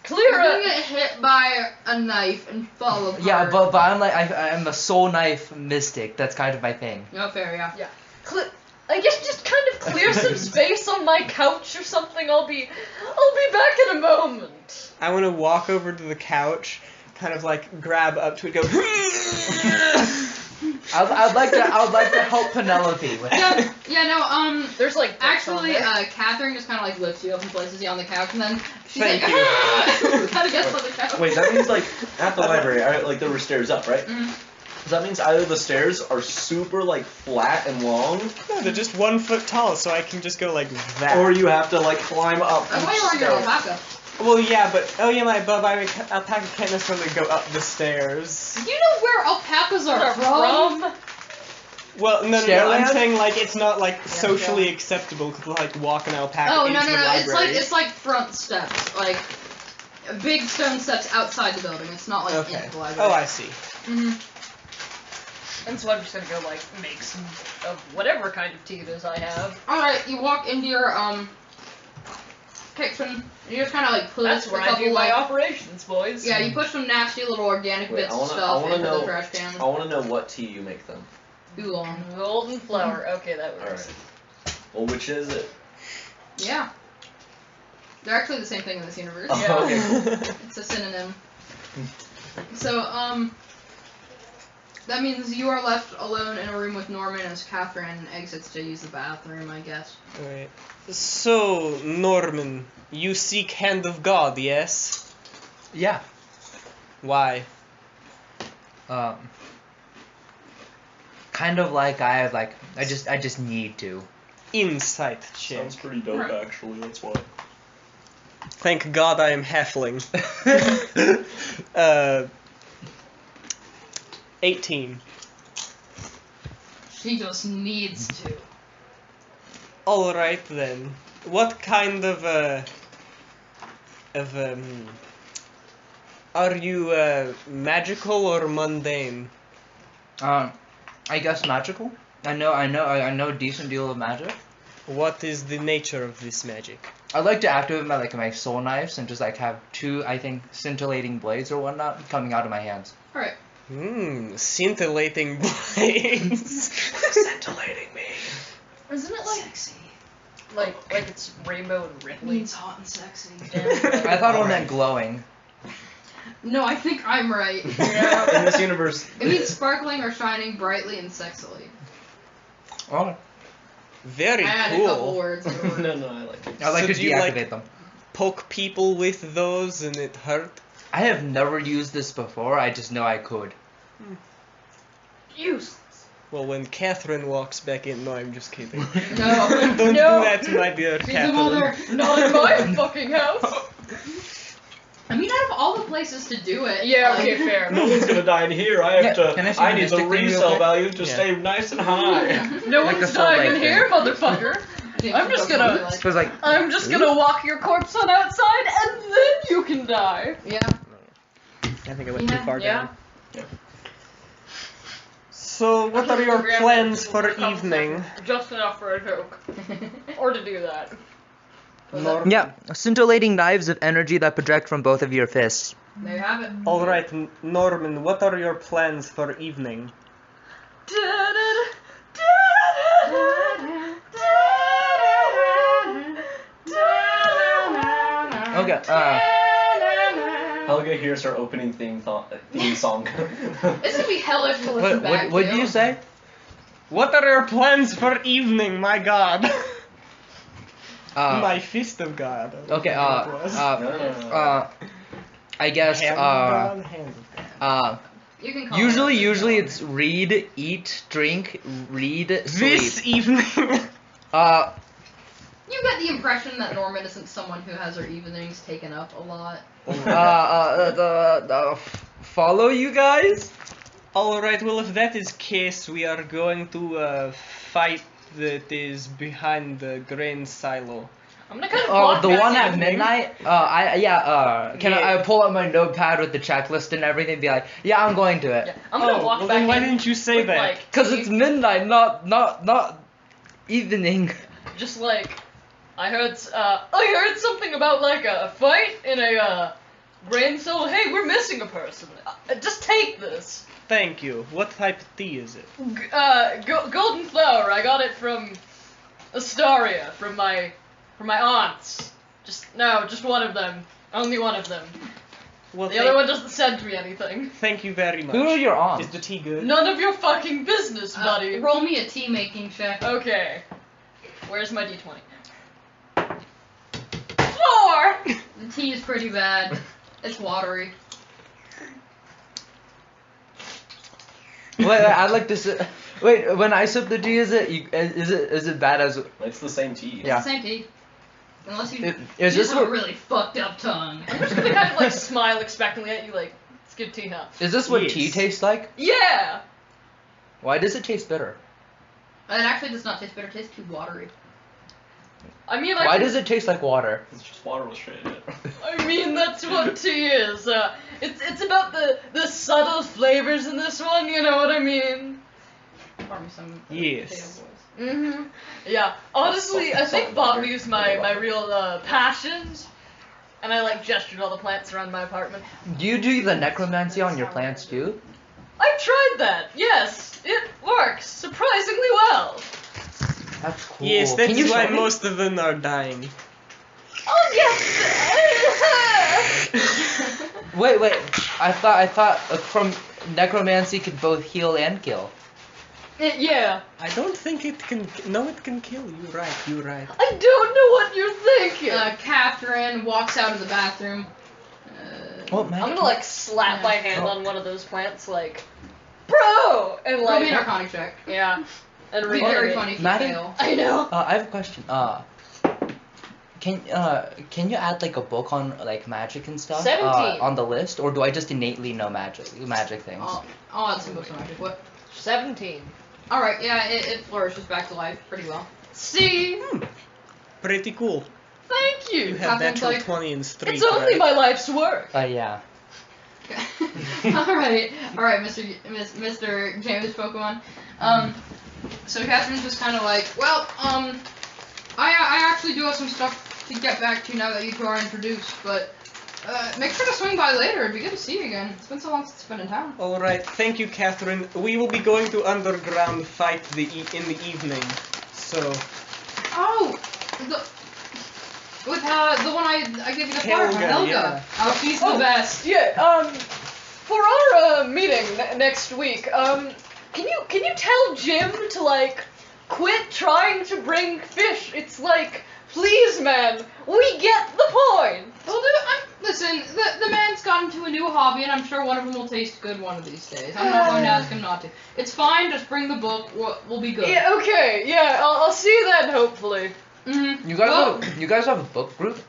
Clear You're gonna up. get hit by a knife and fall apart. Yeah, but I'm like I'm a soul knife mystic. That's kind of my thing. No fair, yeah. I guess just kind of clear some space on my couch or something. I'll be back in a moment. I want to walk over to the couch, kind of like grab up to it, go. I'd like to help Penelope with that. Yeah, no, There's like books on actually, there. Catherine just kind of like lifts you up and places you on the couch, and then she's Thank like, you. kind of gets on the couch. Wait, that means like at the library, like there were stairs up, right? Mhm. So that means either the stairs are super like flat and long, No, they're just 1 foot tall, so I can just go like that. or you have to like climb up. That's why each you're wearing your stair. alpaca. Well, yeah, but my alpaca can't necessarily go up the stairs. Do you know where alpacas are from? Well, no, I'm Stairland? saying like it's not like socially acceptable to like walk an alpaca Oh, into no, the it's library. like front steps, like big stone steps outside the building. It's not like Okay. in the library. Oh, I see. Mhm. And so I'm just gonna go make some of whatever kind of tea it is I have. All right, you walk into your kitchen. You just kind of like push That's a where I couple do my like, operations, boys. yeah, you push some nasty little organic Wait, bits I of wanna stuff into know- the trash can. I want to know what tea you make them. Oolong. Golden flower. Okay, that All works. right. Well, which is it? Yeah. They're actually the same thing in this universe. Oh, Yeah. okay, cool. It's a synonym. So, that means you are left alone in a room with Norman as Catherine exits to use the bathroom, I guess. Alright. So, Norman, you seek Hand of God, yes? Yeah. Why? Kind of like I just need to. Insight check. Sounds pretty dope, Right. actually. That's why. Thank God I am halfling. 18. She just needs to. Alright then. What kind of are you magical or mundane? I guess magical. I know a decent deal of magic. What is the nature of this magic? I like to activate my soul knives and just like have two, I think, scintillating blades or whatnot coming out of my hands. Alright. Scintillating blades. Scintillating me. Isn't it like Sexy. Like it's rainbow and it Ripley. means hot and sexy? I thought it meant glowing. No, I think I'm right. Yeah. In this universe, It means sparkling or shining brightly and sexily. Oh, Very I added a couple cool. words. no, I like it. I like So to do you, like- deactivate them. Poke people with those and it hurt? I have never used this before. I just know I could. Useless. Well, when Catherine walks back in, no, I'm just kidding. No. Don't do No. that to my dear She's the Catherine. mother. Not in my fucking house. I mean, out of all the places to do it. Yeah, like- okay, fair. No one's gonna die in here. I have Yeah, can I to. see I the need the mystic thing real resale quick? value to Yeah. stay nice and high. No Like one's the soul dying in blade here, thing. motherfucker. James I'm just doesn't gonna- really like- Cause like I'm just gonna walk your corpse on outside and then you can die. Yeah. I think I went too Yeah, far yeah. down. So, what are your plans for evening? Just enough for a joke. Or to do that. Norm- yeah, scintillating knives of energy that project from both of your fists. There you have it. Alright, Norman, what are your plans for evening? Okay. Helga hears her opening theme song. It's gonna be hellish to listen back What to. did you say? What are your plans for evening, my god? Uh, My fist of god. Okay. I guess. Hand of god, hand of god. You can call Usually it. it's read, eat, drink, read, This sleep. evening. You get the impression that Norman isn't someone who has her evenings taken up a lot. Follow you guys? Alright, well, if that is case, we are going to fight that is behind the grain silo. I'm gonna kind of Oh, block the that one at evening. midnight? Can I pull out my notepad with the checklist and everything and be like, yeah, I'm going to it. Yeah, I'm gonna walk well back then why in didn't you say with, that? like, Cause it's midnight, not evening. just like I heard something about like a fight in a grain cell. Hey, we're missing a person. Just take this. Thank you. What type of tea is it? Golden flower. I got it from Astaria, from my aunts. Just one of them. Only one of them. Well, The other one doesn't send me anything. Thank you very much. Who are your Is aunts? the tea good? None of your fucking business, buddy. Roll me a tea making check. Okay. Where's my d20? 4! The tea is pretty bad. It's watery. Wait, I'd like to say. Wait, when I sip the tea, is it bad as? It's the same tea. It's Yeah. the same tea. Unless you, Is you this just have a what? really fucked up tongue. I'm just gonna kind of like smile expectantly at you, like, it's good tea, huh? Is this what Yes. tea tastes like? Yeah! Why does it taste bitter? It actually does not taste bitter. It tastes too watery. I mean, like, Why does it taste like water? It's just water with shit in it. I mean, that's what tea is. It's about the subtle flavors in this one, you know what I mean? Pour me some Yes. potato boys. Mm-hmm. Yeah, honestly, I think botany is my real passion. And I, like, gestured all the plants around my apartment. Do you do the necromancy on your plants too? I've tried that, yes! It works surprisingly well. That's cool. Yes, that's Can you why show me? most of them are dying. Oh, yes! Wait. I thought from necromancy could both heal and kill. Yeah. I don't think it can. No, it can kill. You're right. I don't know what you're thinking. Catherine walks out of the bathroom. What I'm gonna like slap Yeah. my hand on one of those plants, like, bro, and Roll like, me an Arcana check. yeah, and It'd be read very it. funny if you Madam? fail. I know. I have a question. Can you add like a book on like magic and stuff? 17. On the list, or do I just innately know magic things? I'll add some books on magic. What? 17. Alright, yeah, it flourishes back to life pretty well. See? Pretty cool. Thank you. You have Catherine's natural like, 20 and streak, It's only right? my life's work. Yeah. Alright, Mr. James Pokemon. So Catherine's just kind of like, well, I actually do have some stuff to get back to now that you two are introduced, but make sure to swing by later. It'd be good to see you again. It's been so long since it's been in town. All right, thank you, Catherine. We will be going to underground fight in the evening. So Oh, the one I gave you the flyer from, Helga, Helga. yeah. Oh, she's the best. Yeah. For our meeting next week, can you tell Jim to like quit trying to bring fish? It's like, please, man, we get the point. Well, listen, the man's got into a new hobby, and I'm sure one of them will taste good one of these days. I'm not going to ask him not to. It's fine, just bring the book, we'll be good. Yeah. Okay. Yeah. I'll see you then, hopefully. Mm-hmm. You guys have a book group?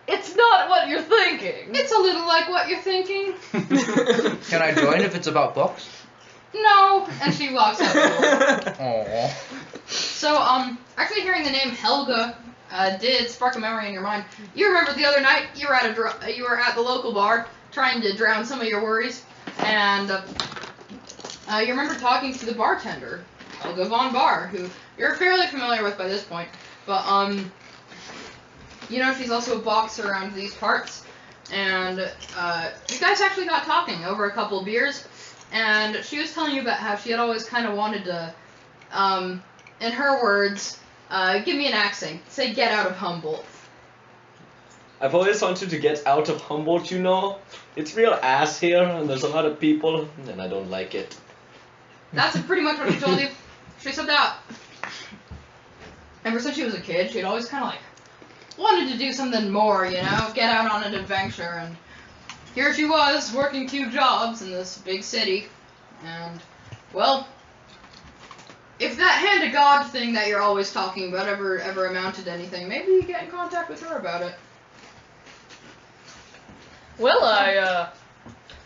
It's not what you're thinking. It's a little like what you're thinking. Can I join if it's about books? No, and she walks out the door. Aww. So, actually hearing the name Helga did spark a memory in your mind. You remember the other night you were at the local bar trying to drown some of your worries, and you remember talking to the bartender, Helga Von Bar, who you're fairly familiar with by this point, but you know she's also a boxer around these parts, and you guys actually got talking over a couple of beers, and she was telling you about how she had always kind of wanted to, in her words, give me an accent. Say, get out of Humboldt. I've always wanted to get out of Humboldt, you know. It's real ass here, and there's a lot of people, and I don't like it. That's pretty much what she told you. She said that ever since she was a kid, she'd always kind of like wanted to do something more, you know, get out on an adventure, and here she was working 2 jobs in this big city, and, well, if that hand of God thing that you're always talking about ever amounted to anything, maybe you get in contact with her about it. Well,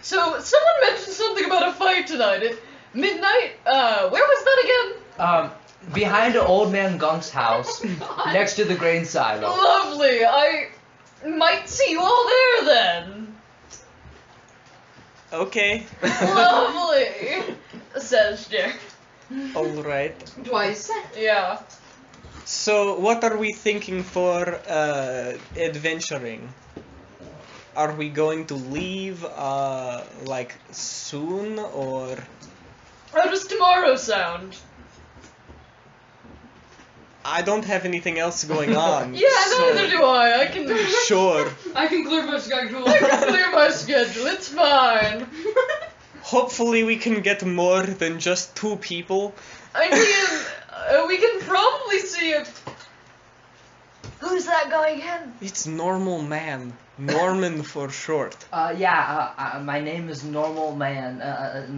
so someone mentioned something about a fight tonight at midnight. Where was that again? Behind Old Man Gunk's house, God. next to the grain silo. Lovely. I might see you all there then. Okay. Lovely, says Jack. All right. Twice. Yeah. So, what are we thinking for adventuring? Are we going to leave like soon, or? How does tomorrow sound? I don't have anything else going on. Yeah, so neither do I. I can Sure. I can clear my schedule. I can clear my schedule. It's fine. Hopefully we can get more than just 2 people. I mean, we can probably see if. Who's that guy again? It's Normal Man. Norman for short. My name is Normal Man.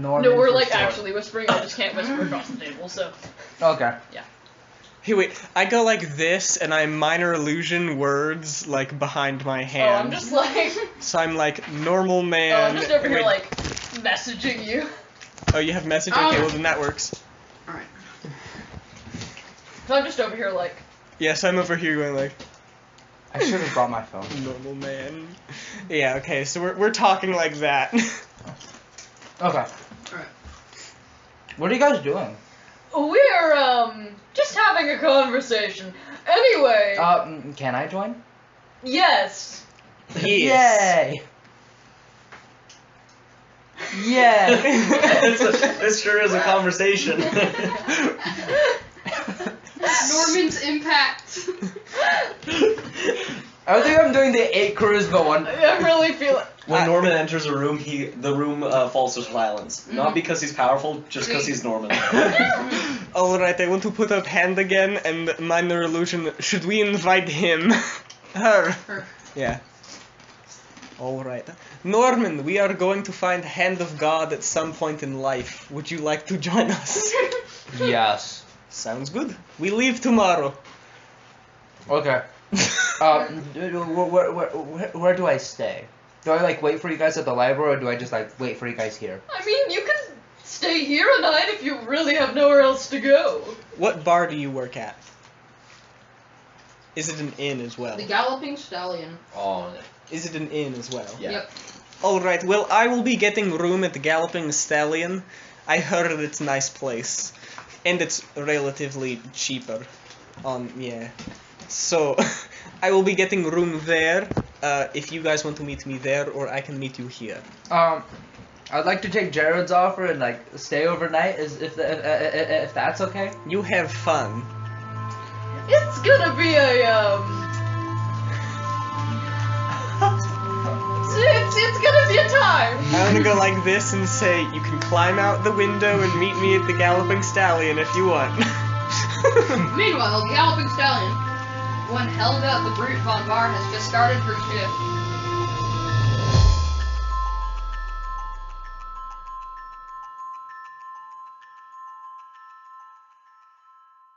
Norman. No, we're for like short. actually whispering. I just can't whisper across the table. So. Okay. Hey, wait, I go like this, and I minor illusion words, like, behind my Oh, hand. I'm just like. So I'm like, Normal Oh, Man. I'm just over here wait. like messaging you. Oh, you have message? Okay, well then that works. Alright. So I'm just over here like. Yes, I'm over here going like, I should have brought my phone. Normal Man. Yeah, okay, so we're talking like that. Okay. Alright. What are you guys doing? We're just having a conversation. Anyway. Can I join? Yes. Yes. Yay! Yeah. This sure is a conversation. Norman's impact. I think I'm doing the 8 charisma one. I really feel it. When Norman enters a room, the room falls with violence. Not because he's powerful, just because he's Norman. Alright, I want to put up hand again and minor illusion. Should we invite him? Her. Yeah. Alright. Norman, we are going to find Hand of God at some point in life. Would you like to join us? Yes. Sounds good. We leave tomorrow. Okay. Where do I stay? Do I like wait for you guys at the library, or do I just like wait for you guys here? I mean, you can stay here a night if you really have nowhere else to go. What bar do you work at? Is it an inn as well? The Galloping Stallion. Oh, Is it an inn as well? yeah. Yep. Alright, well, I will be getting room at the Galloping Stallion. I heard it's a nice place. And it's relatively cheaper. Yeah. So, I will be getting room there. If you guys want to meet me there, or I can meet you here. I'd like to take Jared's offer and like stay overnight, if that's okay. You have fun. It's gonna be it's gonna be a time. I'm gonna go like this and say, you can climb out the window and meet me at the Galloping Stallion if you want. Meanwhile, the Galloping Stallion, when Helga Von Bar has just started her shift,